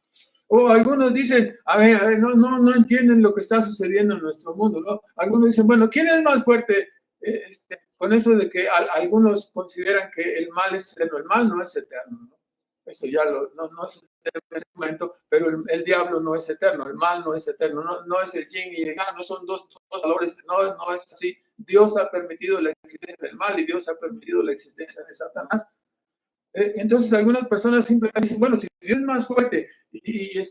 O algunos dicen, a ver, no entienden lo que está sucediendo en nuestro mundo, ¿no? Algunos dicen, bueno, ¿quién es más fuerte? Con eso de que algunos consideran que el mal es eterno. El mal no es eterno, ¿no? Eso ya no es eterno en ese momento, pero el diablo no es eterno, el mal no es eterno, no es el yin y el yang, no son dos valores, no es así. Dios ha permitido la existencia del mal y Dios ha permitido la existencia de Satanás. Entonces algunas personas simplemente dicen, bueno, si Dios es más fuerte y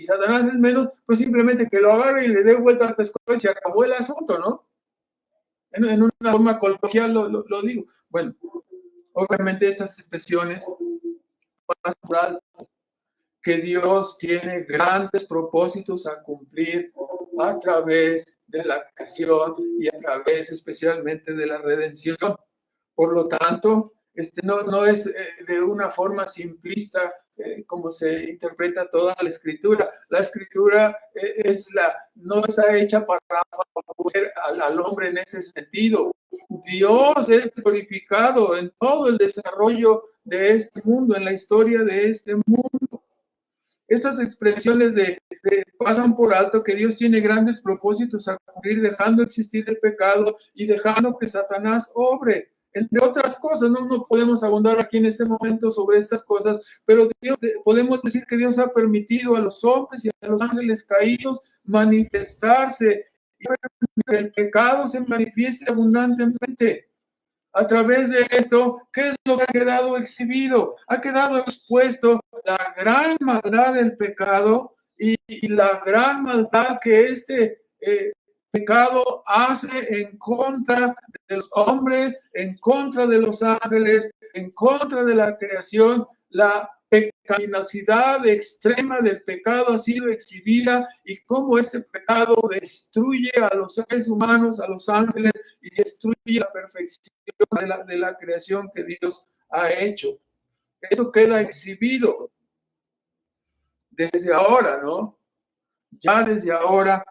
Satanás es menos, pues simplemente que lo agarre y le dé vuelta al pescado y se acabó el asunto, ¿no? En una forma coloquial lo digo. Bueno, obviamente estas expresiones pasan por alto que Dios tiene grandes propósitos a cumplir a través de la creación y a través especialmente de la redención. Por lo tanto, no es de una forma simplista como se interpreta toda la Escritura. La Escritura no está hecha para favorecer al hombre en ese sentido. Dios es glorificado en todo el desarrollo de este mundo, en la historia de este mundo. Estas expresiones pasan por alto que Dios tiene grandes propósitos a cumplir, dejando existir el pecado y dejando que Satanás obre. Entre otras cosas, no podemos abundar aquí en este momento sobre estas cosas, pero podemos decir que Dios ha permitido a los hombres y a los ángeles caídos manifestarse, y que el pecado se manifieste abundantemente. A través de esto, ¿qué es lo que ha quedado exhibido? Ha quedado expuesto la gran maldad del pecado y la gran maldad que este pecado hace en contra de los hombres, en contra de los ángeles, en contra de la creación. La pecaminosidad extrema del pecado ha sido exhibida y cómo este pecado destruye a los seres humanos, a los ángeles y destruye la perfección de la creación que Dios ha hecho. Eso queda exhibido desde ahora, ¿no? Ya desde ahora,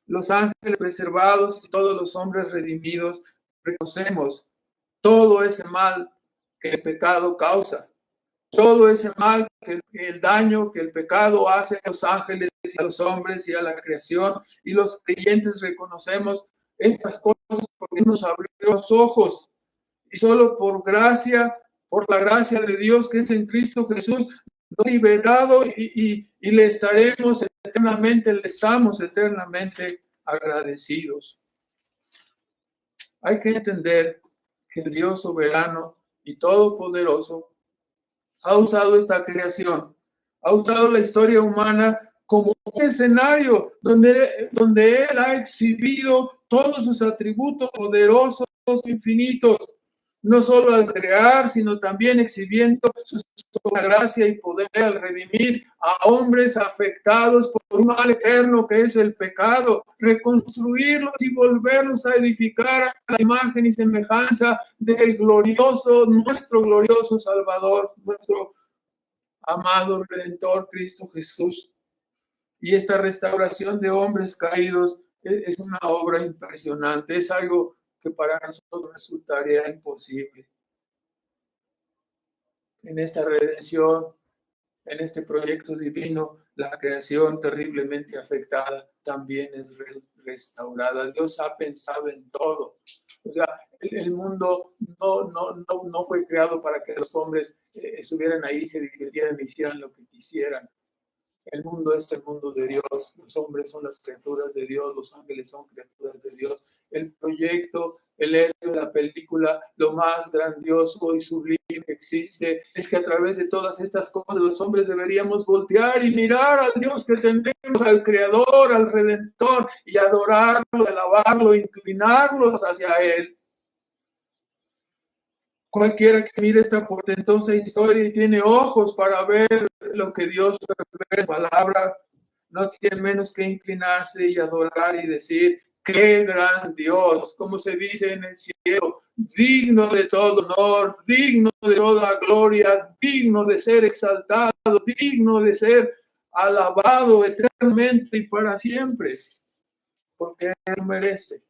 los ángeles preservados y todos los hombres redimidos reconocemos todo ese mal que el pecado causa. Todo ese mal, el daño que el pecado hace a los ángeles y a los hombres y a la creación. Y los creyentes reconocemos estas cosas porque nos abrió los ojos y solo por la gracia de Dios que es en Cristo Jesús, nos ha liberado y le estamos eternamente agradecidos. Hay que entender que el Dios soberano y todopoderoso ha usado esta creación, ha usado la historia humana como un escenario donde Él ha exhibido todos sus atributos poderosos, infinitos, no solo al crear, sino también exhibiendo su gracia y poder al redimir a hombres afectados por un mal eterno que es el pecado, reconstruirlos y volverlos a edificar a la imagen y semejanza del nuestro glorioso Salvador, nuestro amado Redentor Cristo Jesús. Y esta restauración de hombres caídos es una obra impresionante, es algo que para nosotros resultaría imposible. En esta redención, en este proyecto divino, la creación terriblemente afectada también es restaurada. Dios ha pensado en todo. O sea, el mundo no fue creado para que los hombres estuvieran ahí, se divirtieran y hicieran lo que quisieran. El mundo es el mundo de Dios, los hombres son las criaturas de Dios, los ángeles son criaturas de Dios. El proyecto, el héroe de la película, lo más grandioso y sublime que existe es que a través de todas estas cosas los hombres deberíamos voltear y mirar al Dios que tenemos, al Creador, al Redentor, y adorarlo, alabarlo, inclinarlos hacia Él. Cualquiera que mire esta portentosa historia y tiene ojos para ver lo que Dios revela en su palabra, no tiene menos que inclinarse y adorar y decir, ¡qué gran Dios! Como se dice en el cielo, digno de todo honor, digno de toda gloria, digno de ser exaltado, digno de ser alabado eternamente y para siempre, porque Él merece.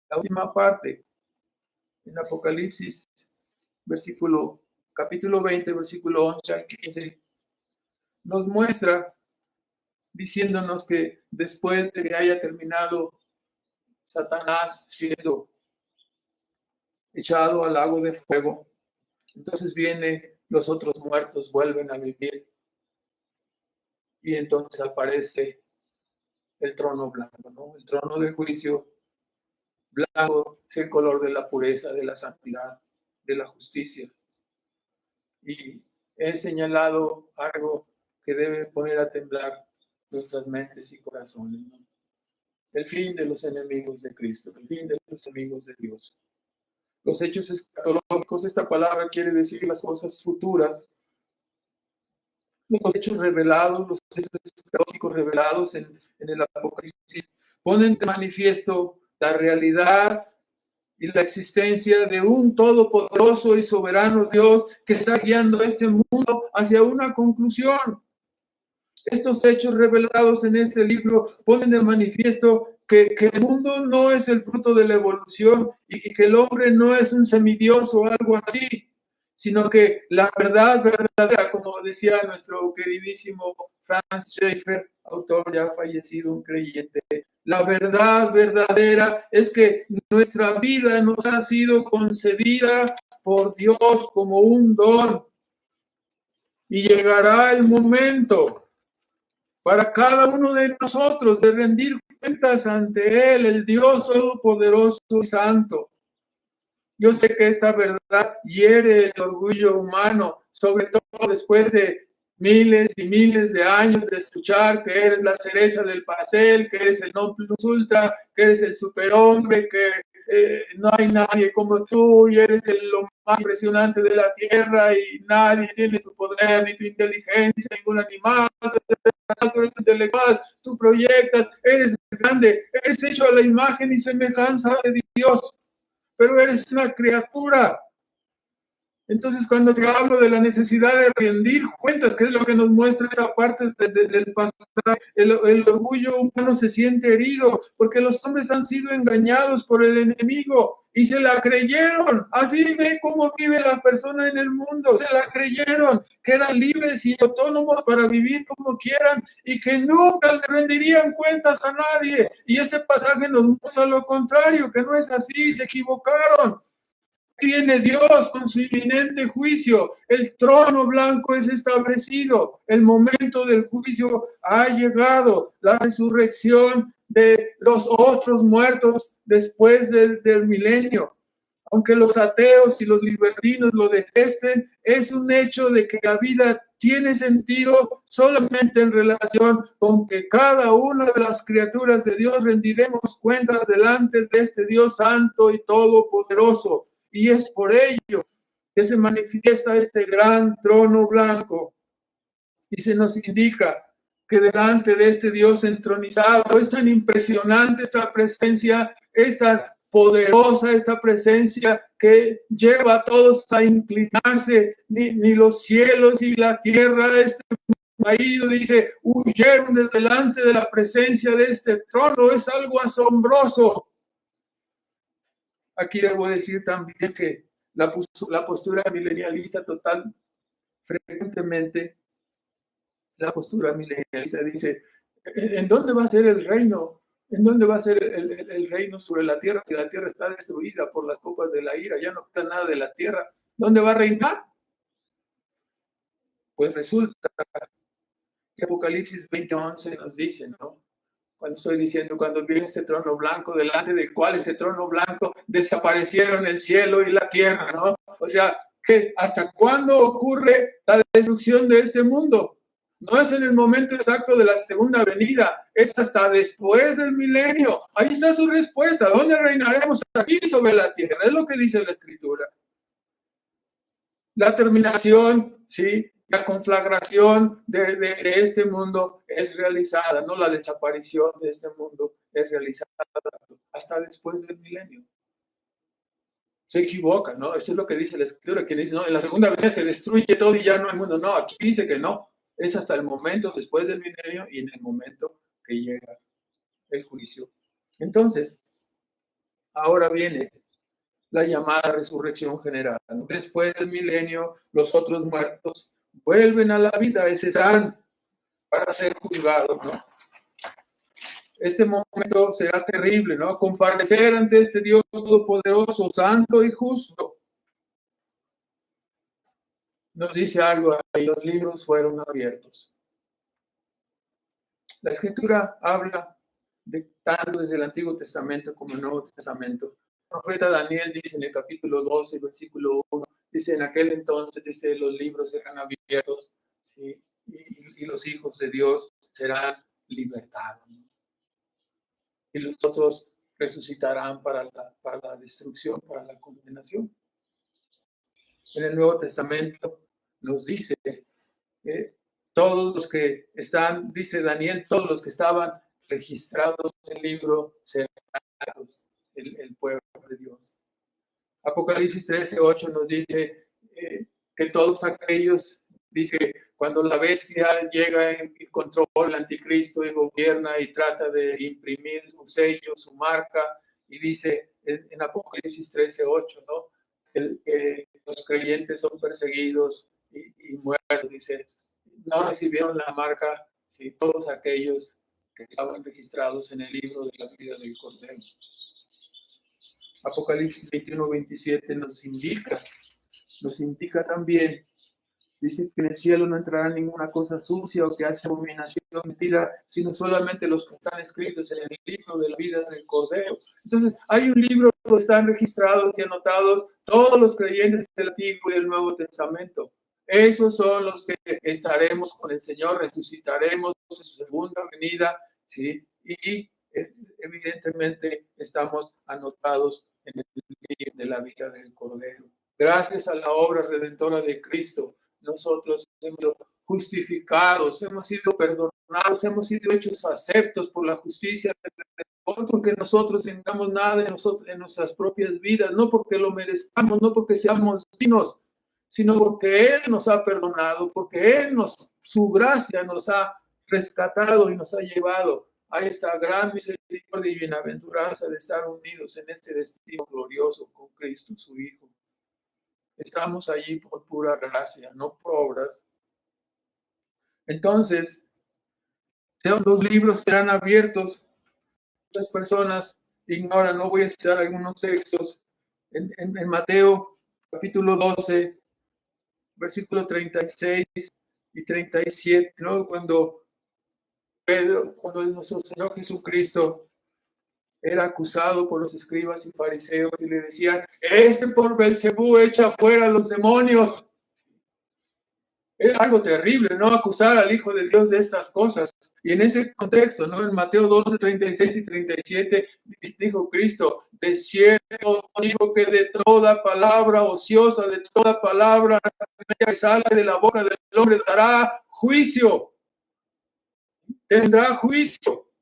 La última parte. En Apocalipsis, capítulo 20, versículo 11 al 15, nos muestra diciéndonos que después de que haya terminado Satanás siendo echado al lago de fuego, entonces los otros muertos vuelven a vivir y entonces aparece el trono blanco, ¿no? El trono de juicio blanco es el color de la pureza, de la santidad, de la justicia. Y he señalado algo que debe poner a temblar nuestras mentes y corazones, ¿no? El fin de los enemigos de Cristo, el fin de los enemigos de Dios. Los hechos escatológicos, esta palabra quiere decir las cosas futuras. Los hechos revelados, los hechos escatológicos revelados en el Apocalipsis ponen de manifiesto la realidad y la existencia de un todopoderoso y soberano Dios que está guiando a este mundo hacia una conclusión. Estos hechos revelados en este libro ponen de manifiesto que el mundo no es el fruto de la evolución y que el hombre no es un semidios o algo así, sino que la verdad verdadera, como decía nuestro queridísimo Franz Schaeffer, autor ya fallecido, un creyente, la verdad verdadera es que nuestra vida nos ha sido concedida por Dios como un don y llegará el momento para cada uno de nosotros de rendir cuentas ante Él, el Dios todopoderoso y santo. Yo sé que esta verdad hiere el orgullo humano, sobre todo después de miles y miles de años de escuchar que eres la cereza del pastel, que eres el non plus ultra, que eres el superhombre, que no hay nadie como tú y eres lo más impresionante de la tierra y nadie tiene tu poder ni tu inteligencia, ningún animal, tú eres intelectual, tú proyectas, eres grande, eres hecho a la imagen y semejanza de Dios, pero eres una criatura. Entonces, cuando te hablo de la necesidad de rendir cuentas, que es lo que nos muestra esta parte del pasado, el orgullo humano se siente herido, porque los hombres han sido engañados por el enemigo y se la creyeron. Así ve cómo vive la persona en el mundo. Se la creyeron, que eran libres y autónomos para vivir como quieran y que nunca le rendirían cuentas a nadie. Y este pasaje nos muestra lo contrario, que no es así, se equivocaron. Viene Dios con su inminente juicio. El trono blanco es establecido. El momento del juicio ha llegado. La resurrección de los otros muertos después del milenio. Aunque los ateos y los libertinos lo detesten, es un hecho de que la vida tiene sentido solamente en relación con que cada una de las criaturas de Dios rendiremos cuentas delante de este Dios santo y todopoderoso. Y es por ello que se manifiesta este gran trono blanco y se nos indica que delante de este Dios entronizado es tan impresionante esta presencia, esta poderosa, esta presencia que lleva a todos a inclinarse, ni los cielos y la tierra, este caído, dice, huyeron desde delante de la presencia de este trono. Es algo asombroso. Aquí debo decir también que la postura milenialista total, frecuentemente, la postura milenialista dice, ¿en dónde va a ser el reino? ¿En dónde va a ser el reino sobre la tierra si la tierra está destruida por las copas de la ira? Ya no queda nada de la tierra. ¿Dónde va a reinar? Pues resulta que Apocalipsis 20:11 nos dice, ¿no? Cuando estoy diciendo, cuando viene este trono blanco, delante del cual este trono blanco desaparecieron el cielo y la tierra, ¿no? O sea, que ¿hasta cuándo ocurre la destrucción de este mundo? No es en el momento exacto de la segunda venida, es hasta después del milenio. Ahí está su respuesta. ¿Dónde reinaremos? Aquí sobre la tierra. Es lo que dice la Escritura. La terminación, ¿sí? La conflagración de este mundo es realizada, no la desaparición de este mundo es realizada hasta después del milenio. Se equivoca, ¿no? Eso es lo que dice la Escritura, que dice, no, en la segunda venida se destruye todo y ya no hay mundo. No, aquí dice que no, es hasta el momento después del milenio y en el momento que llega el juicio. Entonces, ahora viene la llamada resurrección general. Después del milenio, los otros muertos vuelven a la vida, ese están para ser juzgados, ¿no? Este momento será terrible, ¿no? Comparecer ante este Dios todopoderoso, santo y justo. Nos dice algo ahí, los libros fueron abiertos. La Escritura habla de tanto desde el Antiguo Testamento como el Nuevo Testamento. El profeta Daniel dice en el capítulo 12, versículo 1, dice, en aquel entonces, dice, los libros serán abiertos, ¿sí? y los hijos de Dios serán libertados. Y los otros resucitarán para la destrucción, para la condenación. En el Nuevo Testamento nos dice, todos los que están, dice Daniel, todos los que estaban registrados en el libro serán el pueblo de Dios. Apocalipsis 13:8 nos dice que todos aquellos, dice, cuando la bestia llega en control, el anticristo y gobierna y trata de imprimir su sello, su marca, y dice en Apocalipsis 13:8, ¿no? Que los creyentes son perseguidos y muertos, dice, no recibieron la marca, ¿sí? Todos aquellos que estaban registrados en el libro de la vida del Cordero. Apocalipsis 21:27 nos indica también, dice que en el cielo no entrará ninguna cosa sucia o que hace abominación, mentira, sino solamente los que están escritos en el libro de la vida del Cordero. Entonces, hay un libro donde están registrados y anotados todos los creyentes del Antiguo y del Nuevo Testamento. Esos son los que estaremos con el Señor, resucitaremos en su segunda venida, ¿sí? Y evidentemente estamos anotados en el libro de la vida del Cordero. Gracias a la obra redentora de Cristo, nosotros hemos sido justificados, hemos sido perdonados, hemos sido hechos aceptos por la justicia de Dios, no porque nosotros tengamos nada en nuestras propias vidas, no porque lo merezcamos, no porque seamos dignos, sino porque Él nos ha perdonado, porque su gracia nos ha rescatado y nos ha llevado hay esta gran misericordia y bienaventuranza de estar unidos en este destino glorioso con Cristo, su Hijo. Estamos allí por pura gracia, no por obras. Entonces, los libros serán abiertos. Las personas ignoran, no voy a citar algunos textos. En Mateo capítulo 12, versículo 36 y 37, ¿no? Cuando nuestro Señor Jesucristo era acusado por los escribas y fariseos y le decían, por Belcebú echa fuera a los demonios. Era algo terrible, ¿no? Acusar al Hijo de Dios de estas cosas. Y en ese contexto, ¿no? En Mateo 12, 36 y 37, dijo Cristo, de cierto digo que de toda palabra ociosa, de toda palabra que sale de la boca del hombre, dará juicio. Tendrá juicio.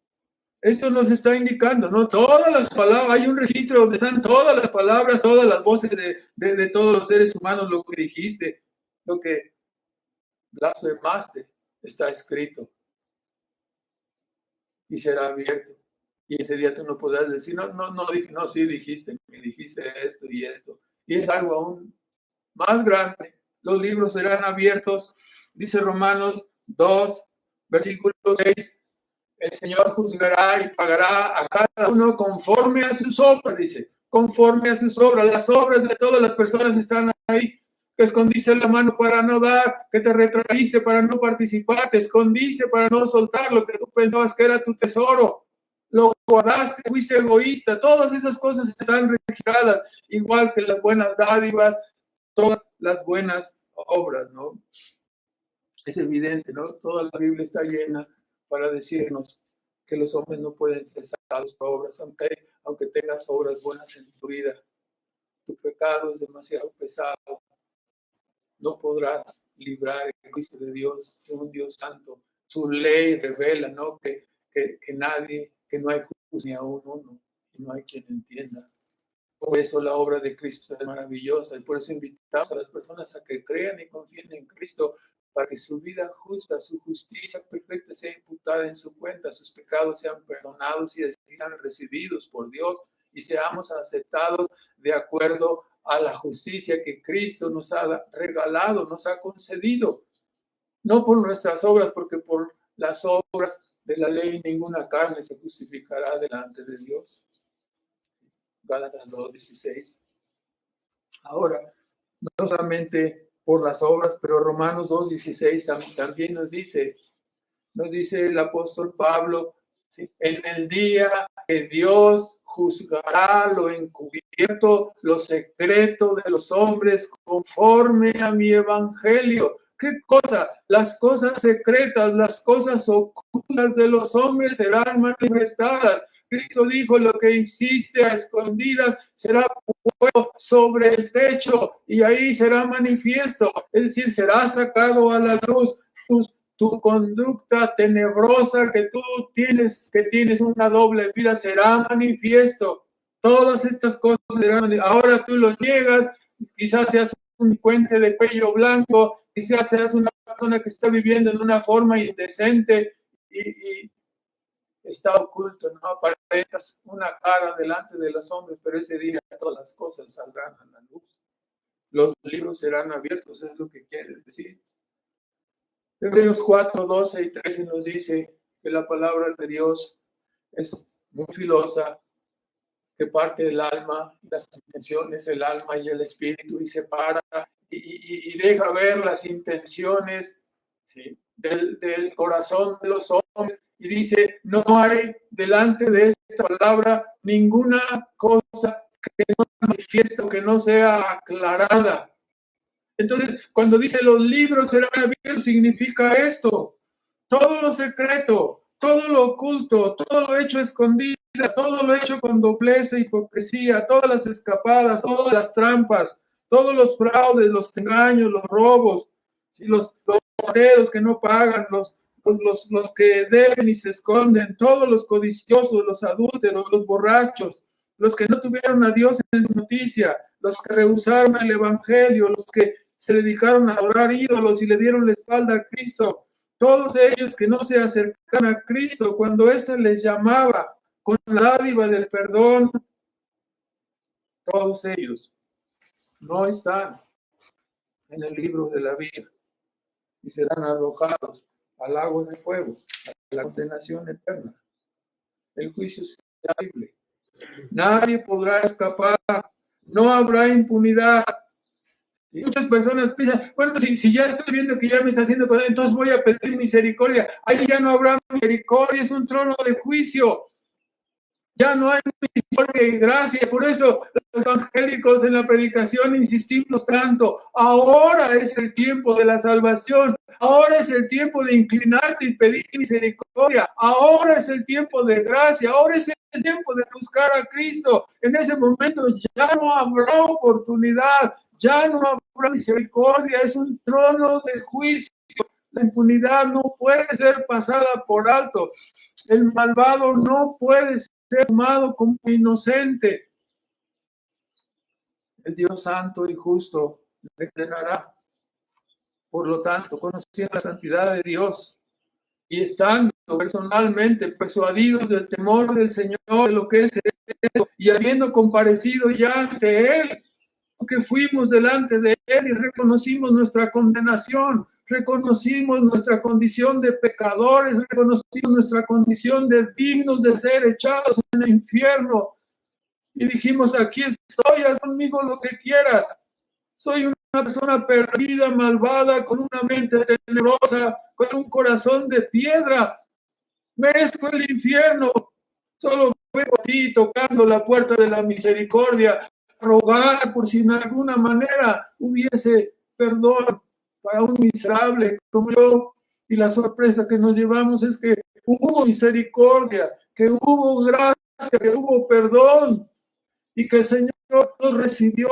Eso nos está indicando, ¿no? Todas las palabras, hay un registro donde están todas las palabras, todas las voces de todos los seres humanos, lo que dijiste, lo que blasfemaste, está escrito y será abierto. Y ese día tú no podrás decir, no, sí dijiste, me dijiste esto y esto. Y es algo aún más grande. Los libros serán abiertos, dice Romanos 2, versículo 6. El Señor juzgará y pagará a cada uno conforme a sus obras, dice, conforme a sus obras. Las obras de todas las personas están ahí. Que escondiste la mano para no dar, que te retraíste para no participar, te escondiste para no soltar lo que tú pensabas que era tu tesoro, lo guardaste, fuiste egoísta, todas esas cosas están registradas, igual que las buenas dádivas, todas las buenas obras, ¿no? Es evidente, ¿no? Toda la Biblia está llena para decirnos que los hombres no pueden ser salvados por obras, aunque tengas obras buenas en tu vida. Tu pecado es demasiado pesado. No podrás librar el juicio de Dios, de un Dios santo. Su ley revela, ¿no? Que nadie, que no hay justo ni aún uno, y no hay quien entienda. Por eso la obra de Cristo es maravillosa, y por eso invitamos a las personas a que crean y confíen en Cristo, para que su vida justa, su justicia perfecta sea imputada en su cuenta, sus pecados sean perdonados y sean recibidos por Dios, y seamos aceptados de acuerdo a la justicia que Cristo nos ha regalado, nos ha concedido. No por nuestras obras, porque por las obras de la ley ninguna carne se justificará delante de Dios. Gálatas 2:16. Ahora, no solamente por las obras, pero Romanos 2:16 también nos dice el apóstol Pablo, ¿sí? En el día que Dios juzgará lo encubierto, lo secreto de los hombres, conforme a mi evangelio. ¿Qué cosa? Las cosas secretas, las cosas ocultas de los hombres serán manifestadas. Cristo dijo, lo que hiciste a escondidas será puesto sobre el techo y ahí será manifiesto. Es decir, será sacado a la luz tu conducta tenebrosa que tú tienes, que tienes una doble vida, será manifiesto. Todas estas cosas serán, ahora tú los niegas, quizás seas un puente de cuello blanco, quizás seas una persona que está viviendo en una forma indecente y está oculto, no aparentas una cara delante de los hombres, pero ese día todas las cosas saldrán a la luz. Los libros serán abiertos, es lo que quiere decir. Hebreos 4, 12 y 13 nos dice que la palabra de Dios es muy filosa, que parte del alma, las intenciones, el alma y el espíritu, y separa y deja ver las intenciones, ¿sí?, del corazón de los hombres, y dice, no hay delante de esta palabra ninguna cosa que no manifieste, que no sea aclarada. Entonces, cuando dice los libros serán abiertos, significa esto: todo lo secreto, todo lo oculto, todo lo hecho escondidas, todo lo hecho con dobleza, hipocresía, todas las escapadas, todas las trampas, todos los fraudes, los engaños, los robos, los rateros que no pagan, los que deben y se esconden, todos los codiciosos, los adúlteros, los borrachos, los que no tuvieron a Dios en su noticia, los que rehusaron el evangelio, los que se dedicaron a adorar ídolos y le dieron la espalda a Cristo. Todos ellos que no se acercan a Cristo cuando éste les llamaba con la dádiva del perdón, todos ellos no están en el libro de la vida y serán arrojados al lago de fuego, a la condenación eterna. El juicio es terrible. Nadie podrá escapar, no habrá impunidad. Y muchas personas piensan, bueno, si ya estoy viendo que ya me está haciendo cosas, entonces voy a pedir misericordia. Ahí ya no habrá misericordia, es un trono de juicio. Ya no hay misericordia y gracia. Por eso los evangélicos en la predicación insistimos tanto. Ahora es el tiempo de la salvación. Ahora es el tiempo de inclinarte y pedir misericordia. Ahora es el tiempo de gracia. Ahora es el tiempo de buscar a Cristo. En ese momento ya no habrá oportunidad. Ya no habrá misericordia. Es un trono de juicio. La impunidad no puede ser pasada por alto. El malvado no puede ser tomado como inocente. El Dios santo y justo le condenará. Por lo tanto, conociendo la santidad de Dios y estando personalmente persuadidos del temor del Señor, de lo que es esto, y habiendo comparecido ya ante Él, que fuimos delante de Él y reconocimos nuestra condenación, reconocimos nuestra condición de pecadores, reconocimos nuestra condición de dignos de ser echados en el infierno. Y dijimos, aquí estoy, haz conmigo lo que quieras. Soy una persona perdida, malvada, con una mente tenebrosa, con un corazón de piedra. Merezco el infierno. Solo vengo a ti tocando la puerta de la misericordia, rogar por si en alguna manera hubiese perdón para un miserable como yo. Y la sorpresa que nos llevamos es que hubo misericordia, que hubo gracia, que hubo perdón y que el Señor nos recibió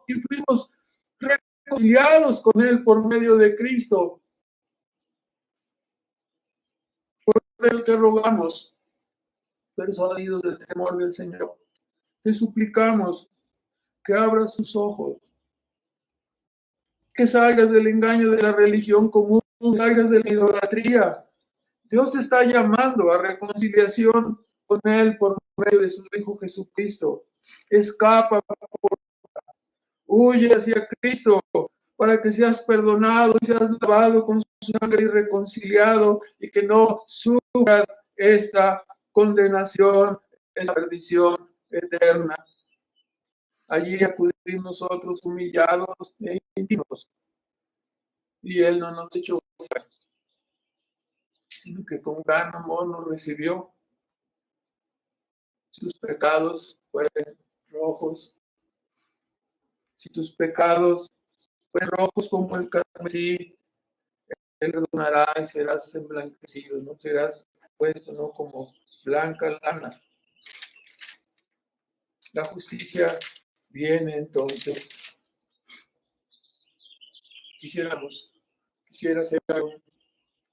y fuimos reconciliados con Él por medio de Cristo. Por eso te rogamos, persuadidos del temor del Señor, te suplicamos que abras sus ojos, que salgas del engaño de la religión común, que salgas de la idolatría. Dios te está llamando a reconciliación con Él por medio de su Hijo Jesucristo. Escapa, huye hacia Cristo para que seas perdonado y seas lavado con su sangre y reconciliado y que no sufras esta condenación, esta perdición eterna. Allí acudimos nosotros humillados e indignos y Él no nos echó fuera, sino que con gran amor nos recibió. Sus pecados fueron rojos. Si tus pecados fueron rojos como el carmesí, Él perdonará y serás emblanquecido, no serás puesto, ¿no?, como blanca lana. La justicia viene entonces. Quisiera hacer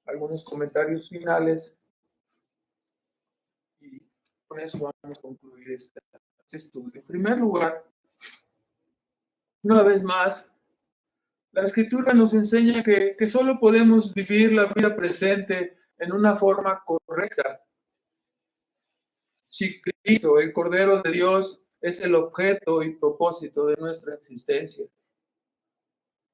algunos comentarios finales y con eso vamos a concluir este estudio. En primer lugar, una vez más, la Escritura nos enseña que solo podemos vivir la vida presente en una forma correcta si Cristo, el Cordero de Dios, es el objeto y propósito de nuestra existencia.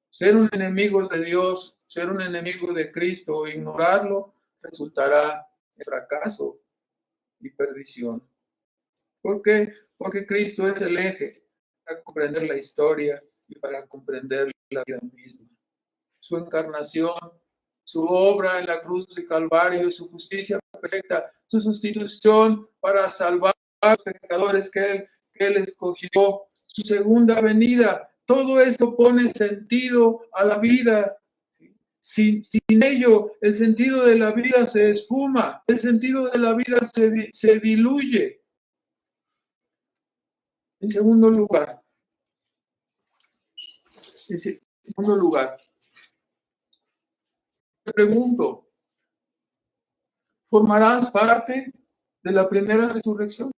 Ser un enemigo de Dios, ser un enemigo de Cristo o ignorarlo resultará en fracaso y perdición. ¿Por qué? Porque Cristo es el eje para comprender la historia y para comprender la vida misma. Su encarnación, su obra en la cruz de Calvario, su justicia perfecta, su sustitución para salvar a los pecadores que él escogió, su segunda venida, todo eso pone sentido a la vida. Sin ello, el sentido de la vida se esfuma, el sentido de la vida se diluye. En segundo lugar, te pregunto, ¿formarás parte de la primera resurrección?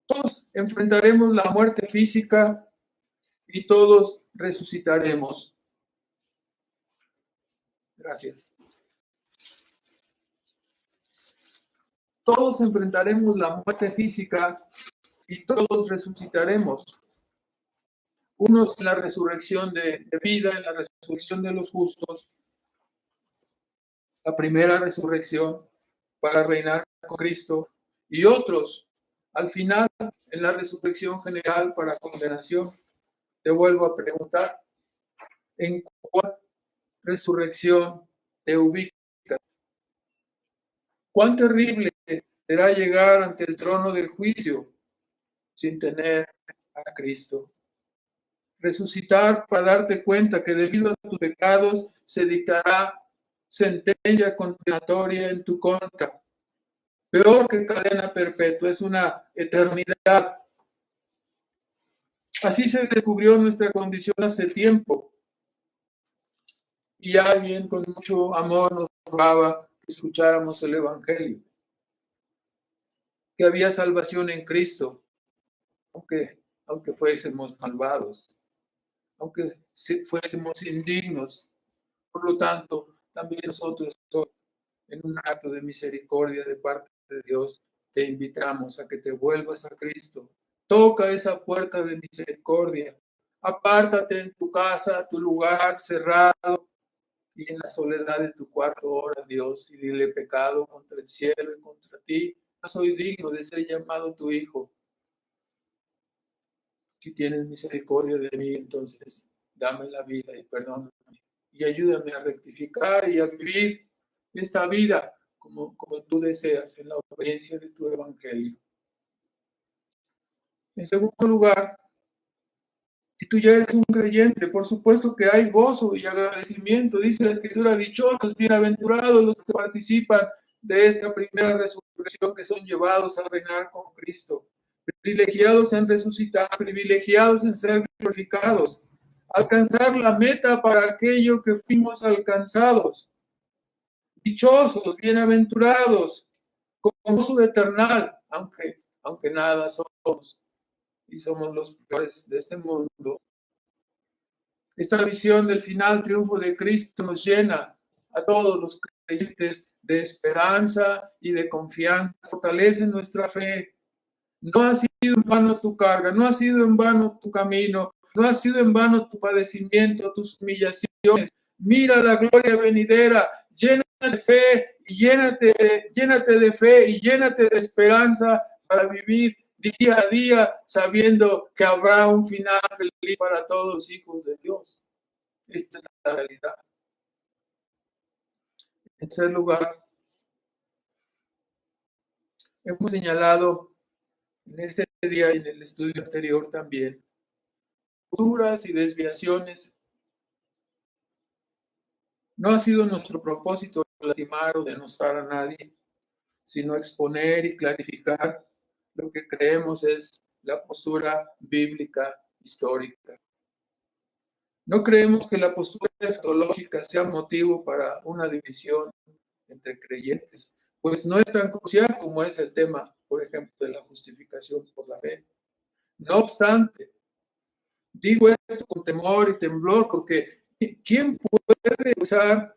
Todos enfrentaremos la muerte física y todos resucitaremos. Gracias. Todos enfrentaremos la muerte física y todos resucitaremos. Unos en la resurrección de vida, en la resurrección de los justos, la primera resurrección para reinar con Cristo, y otros al final en la resurrección general para condenación. Te vuelvo a preguntar, ¿en cuál resurrección te ubicas? ¿Cuán terrible será llegar ante el trono del juicio sin tener a Cristo? Resucitar para darte cuenta que debido a tus pecados se dictará sentencia condenatoria en tu contra. Peor que cadena perpetua, es una eternidad. Así se descubrió nuestra condición hace tiempo. Y alguien con mucho amor nos rogaba que escucháramos el Evangelio. Que había salvación en Cristo, aunque fuésemos malvados, aunque fuésemos indignos. Por lo tanto, también nosotros, en un acto de misericordia de parte de Dios, te invitamos a que te vuelvas a Cristo. Toca esa puerta de misericordia. Apártate en tu casa, tu lugar cerrado, y en la soledad de tu cuarto ora a Dios y dile: pecado contra el cielo y contra ti. No soy digno de ser llamado tu hijo. Si tienes misericordia de mí, entonces dame la vida y perdóname. Y ayúdame a rectificar y a vivir esta vida como tú deseas, en la obediencia de tu evangelio. En segundo lugar, si tú ya eres un creyente, por supuesto que hay gozo y agradecimiento. Dice la Escritura: dichosos, bienaventurados los que participan de esta primera resurrección, que son llevados a reinar con Cristo. Privilegiados en resucitar, privilegiados en ser glorificados, alcanzar la meta para aquello que fuimos alcanzados. Dichosos, bienaventurados, con gozo eternal, aunque nada somos y somos los peores de este mundo. Esta visión del final triunfo de Cristo nos llena a todos los creyentes de esperanza y de confianza, fortalece nuestra fe. No ha sido en vano tu carga, no ha sido en vano tu camino, no ha sido en vano tu padecimiento, tus humillaciones. Mira la gloria venidera, llena de fe y llénate de fe y llénate de esperanza para vivir día a día sabiendo que habrá un final feliz para todos los hijos de Dios. Esta es la realidad. En tercer lugar, hemos señalado en este día y en el estudio anterior también posturas y desviaciones. No ha sido nuestro propósito lastimar o denostar a nadie, sino exponer y clarificar lo que creemos es la postura bíblica histórica. No creemos que la postura escatológica sea motivo para una división entre creyentes, pues no es tan crucial como es el tema, por ejemplo, de la justificación por la fe. No obstante, digo esto con temor y temblor, porque ¿quién puede usar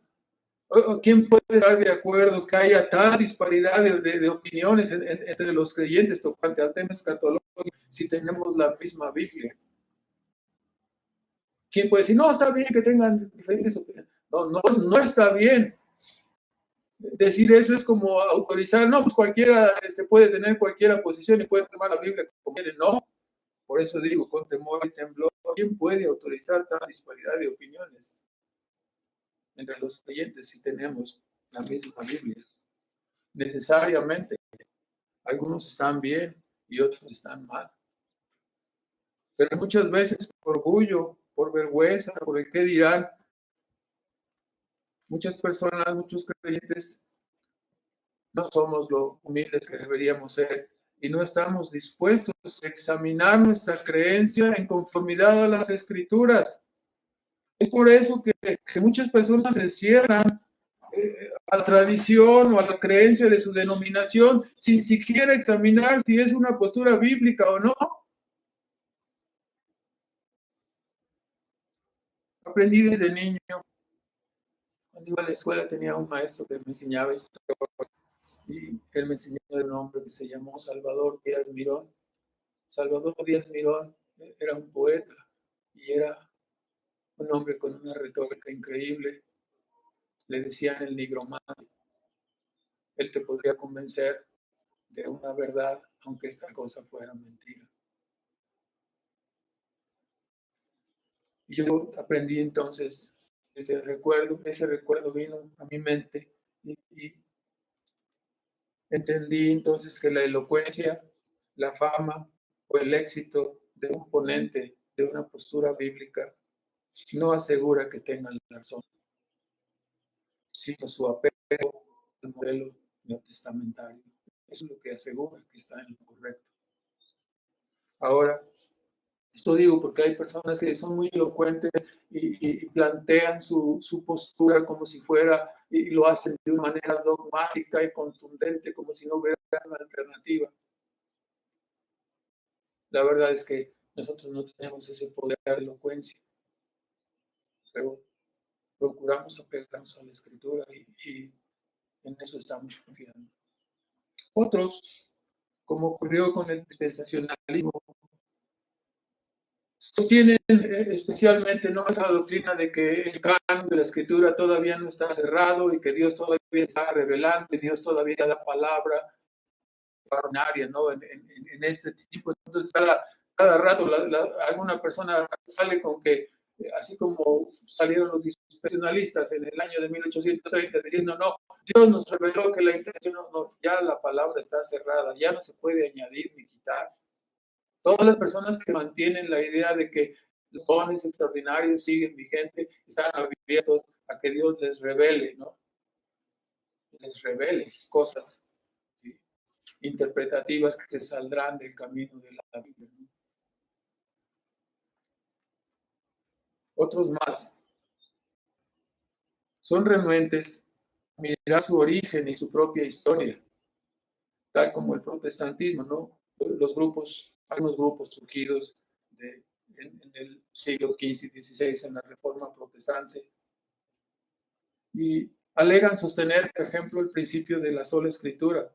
¿quién puede estar de acuerdo que haya tal disparidad de opiniones entre los creyentes tocante al tema escatológico si tenemos la misma Biblia? ¿Quién puede decir, no, está bien que tengan diferentes opiniones? No está bien. Decir eso es como autorizar, no, pues cualquiera se puede tener cualquier posición y puede tomar la Biblia como quiere. No, por eso digo, con temor y temblor, ¿quién puede autorizar tal disparidad de opiniones entre los creyentes si tenemos la misma Biblia? Necesariamente, algunos están bien y otros están mal. Pero muchas veces por orgullo, por vergüenza, por el qué dirán, muchas personas, muchos creyentes, no somos lo humildes que deberíamos ser y no estamos dispuestos a examinar nuestra creencia en conformidad a las Escrituras. Es por eso que muchas personas se cierran a la tradición o a la creencia de su denominación sin siquiera examinar si es una postura bíblica o no. Aprendí desde niño, Cuando iba a la escuela tenía un maestro que me enseñaba historia y él me enseñó de un hombre que se llamó Salvador Díaz Mirón. Salvador Díaz Mirón era un poeta y era un hombre con una retórica increíble. Le decían el nigromante. Él te podría convencer de una verdad, aunque esta cosa fuera mentira. Y yo aprendí entonces ese recuerdo vino a mi mente y entendí entonces que la elocuencia, la fama o el éxito de un ponente de una postura bíblica no asegura que tengan la razón, sino su apego al modelo neotestamentario. Eso es lo que asegura que está en lo correcto. Ahora, esto digo porque hay personas que son muy elocuentes y plantean su postura como si fuera, y lo hacen de una manera dogmática y contundente, como si no hubiera una alternativa. La verdad es que nosotros no tenemos ese poder de elocuencia, pero procuramos apegarnos a la Escritura y en eso estamos confiando. Otros, como ocurrió con el dispensacionalismo, sostienen especialmente ¿no? esa doctrina de que el canon de la Escritura todavía no está cerrado y que Dios todavía está revelando y Dios todavía da palabra ordinaria, ¿no? En este tipo. Entonces, cada rato alguna persona sale con que, así como salieron los dispensacionalistas en el año de 1830 diciendo, no, Dios nos reveló que la intención, no, ya la palabra está cerrada, ya no se puede añadir ni quitar. Todas las personas que mantienen la idea de que los dones extraordinarios siguen vigentes, están abiertos a que Dios les revele, ¿no? Les revele cosas, ¿sí? Interpretativas que se saldrán del camino de la Biblia, ¿no? Otros más son renuentes a mirar su origen y su propia historia, tal como el protestantismo, ¿no? Algunos grupos surgidos en el siglo XV y XVI en la Reforma Protestante, y alegan sostener, por ejemplo, el principio de la sola escritura.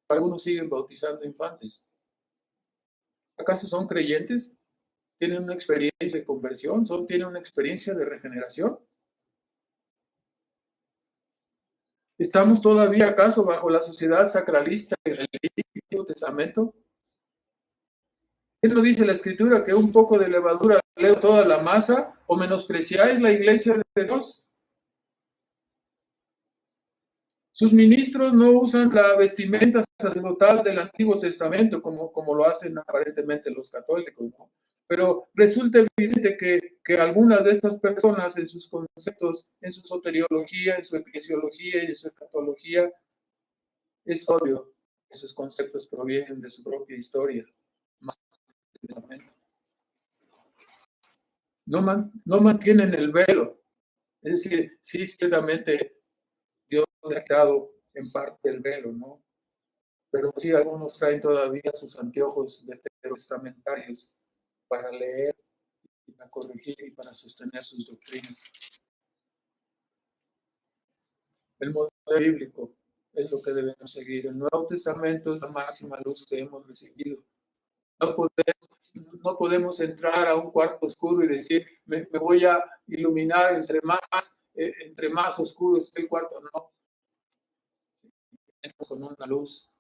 Algunos siguen bautizando infantes. ¿Acaso son creyentes? ¿Tienen una experiencia de conversión? ¿Tienen una experiencia de regeneración? ¿Estamos todavía acaso bajo la sociedad sacralista y religiosa del Antiguo Testamento? ¿Qué no dice la Escritura que un poco de levadura leo toda la masa? ¿O menospreciáis la iglesia de Dios? Sus ministros no usan la vestimenta sacerdotal del Antiguo Testamento como lo hacen aparentemente los católicos, ¿no? Pero resulta evidente que algunas de estas personas en sus conceptos, en su soteriología, en su eclesiología y en su escatología, es obvio que sus conceptos provienen de su propia historia. No mantienen el velo. Es decir, sí, ciertamente Dios ha dado en parte el velo, ¿no? Pero sí, algunos traen todavía sus anteojos testamentarios para leer y para corregir y para sostener sus doctrinas. El modelo bíblico es lo que debemos seguir. El Nuevo Testamento es la máxima luz que hemos recibido. No podemos entrar a un cuarto oscuro y decir, me voy a iluminar entre más oscuro esté el cuarto. No, entramos con una luz.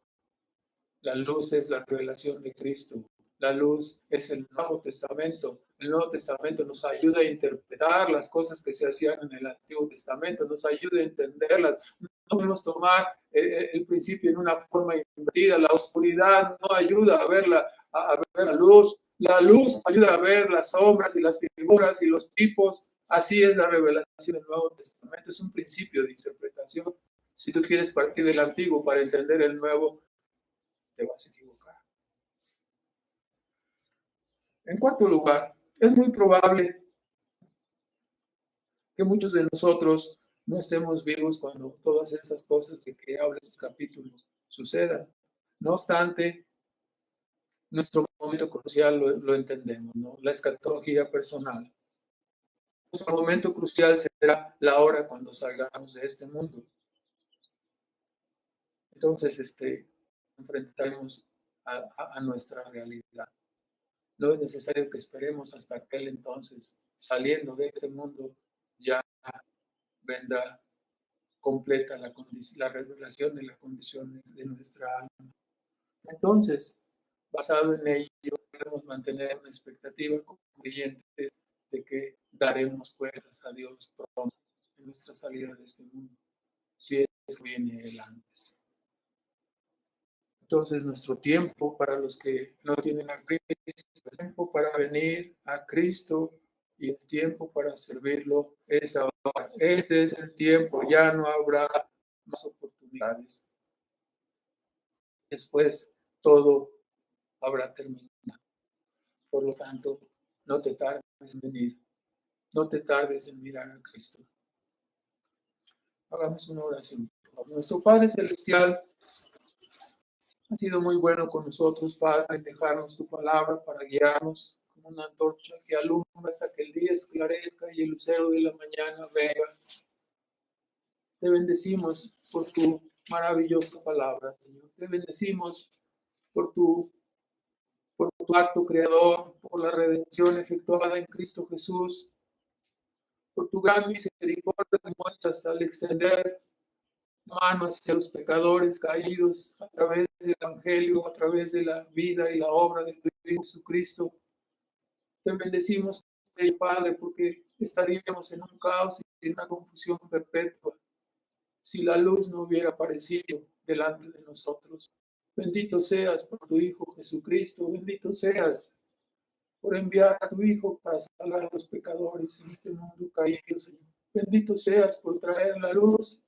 La luz es la revelación de Cristo. La luz es el Nuevo Testamento. El Nuevo Testamento nos ayuda a interpretar las cosas que se hacían en el Antiguo Testamento, nos ayuda a entenderlas. No podemos tomar el principio en una forma invertida. La oscuridad no ayuda a ver la luz. La luz ayuda a ver las sombras y las figuras y los tipos. Así es la revelación del Nuevo Testamento. Es un principio de interpretación. Si tú quieres partir del Antiguo para entender el Nuevo, te vas a equivocar. En cuarto lugar, es muy probable que muchos de nosotros no estemos vivos cuando todas estas cosas de que habla este capítulo sucedan. No obstante, nuestro momento crucial lo entendemos, ¿no? La escatología personal. nuestro momento crucial será la hora cuando salgamos de este mundo. Entonces, enfrentaremos a nuestra realidad. No es necesario que esperemos hasta aquel entonces. Saliendo de este mundo, ya vendrá completa la revelación de las condiciones de nuestra alma. Entonces, basado en ello, debemos mantener una expectativa como creyentes de que daremos cuentas a Dios pronto en nuestra salida de este mundo, si es que viene Él antes. Entonces, nuestro tiempo para los que no tienen a Cristo, el tiempo para venir a Cristo y el tiempo para servirlo es ahora. Ese es el tiempo, ya no habrá más oportunidades. Después todo habrá terminado. Por lo tanto, no te tardes en venir, no te tardes en mirar a Cristo. Hagamos una oración. Nuestro Padre Celestial, ha sido muy bueno con nosotros, Padre, en dejarnos tu palabra para guiarnos como una antorcha que alumbra hasta que el día esclarezca y el lucero de la mañana venga. Te bendecimos por tu maravillosa palabra, Señor. Te bendecimos por tu acto creador, por la redención efectuada en Cristo Jesús, por tu gran misericordia que muestras al extender manos hacia los pecadores caídos a través del Evangelio, a través de la vida y la obra de tu Hijo Jesucristo. Te bendecimos, Padre, porque estaríamos en un caos y en una confusión perpetua si la luz no hubiera aparecido delante de nosotros. Bendito seas por tu Hijo Jesucristo, bendito seas por enviar a tu Hijo para salvar a los pecadores en este mundo caído, Señor. Bendito seas por traer la luz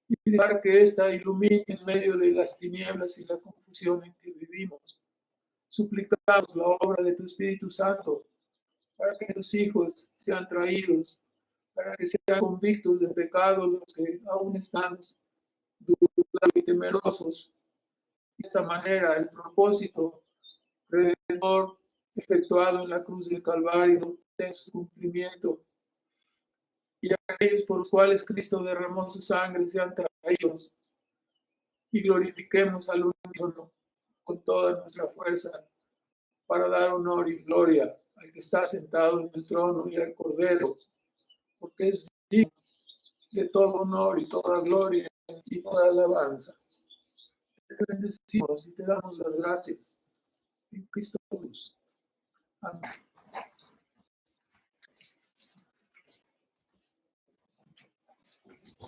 y dejar que ésta ilumine en medio de las tinieblas y la confusión en que vivimos. Suplicamos la obra de tu Espíritu Santo para que tus hijos sean traídos, para que sean convictos de pecado los que aún están dudados y temerosos. De esta manera, el propósito redentor efectuado en la cruz del Calvario tenga su cumplimiento, y aquellos por los cuales Cristo derramó su sangre sean traídos, y glorifiquemos al unísono con toda nuestra fuerza para dar honor y gloria al que está sentado en el trono y al Cordero, porque es digno de todo honor y toda gloria y toda alabanza. Te bendecimos y te damos las gracias en Cristo Jesús. Amén.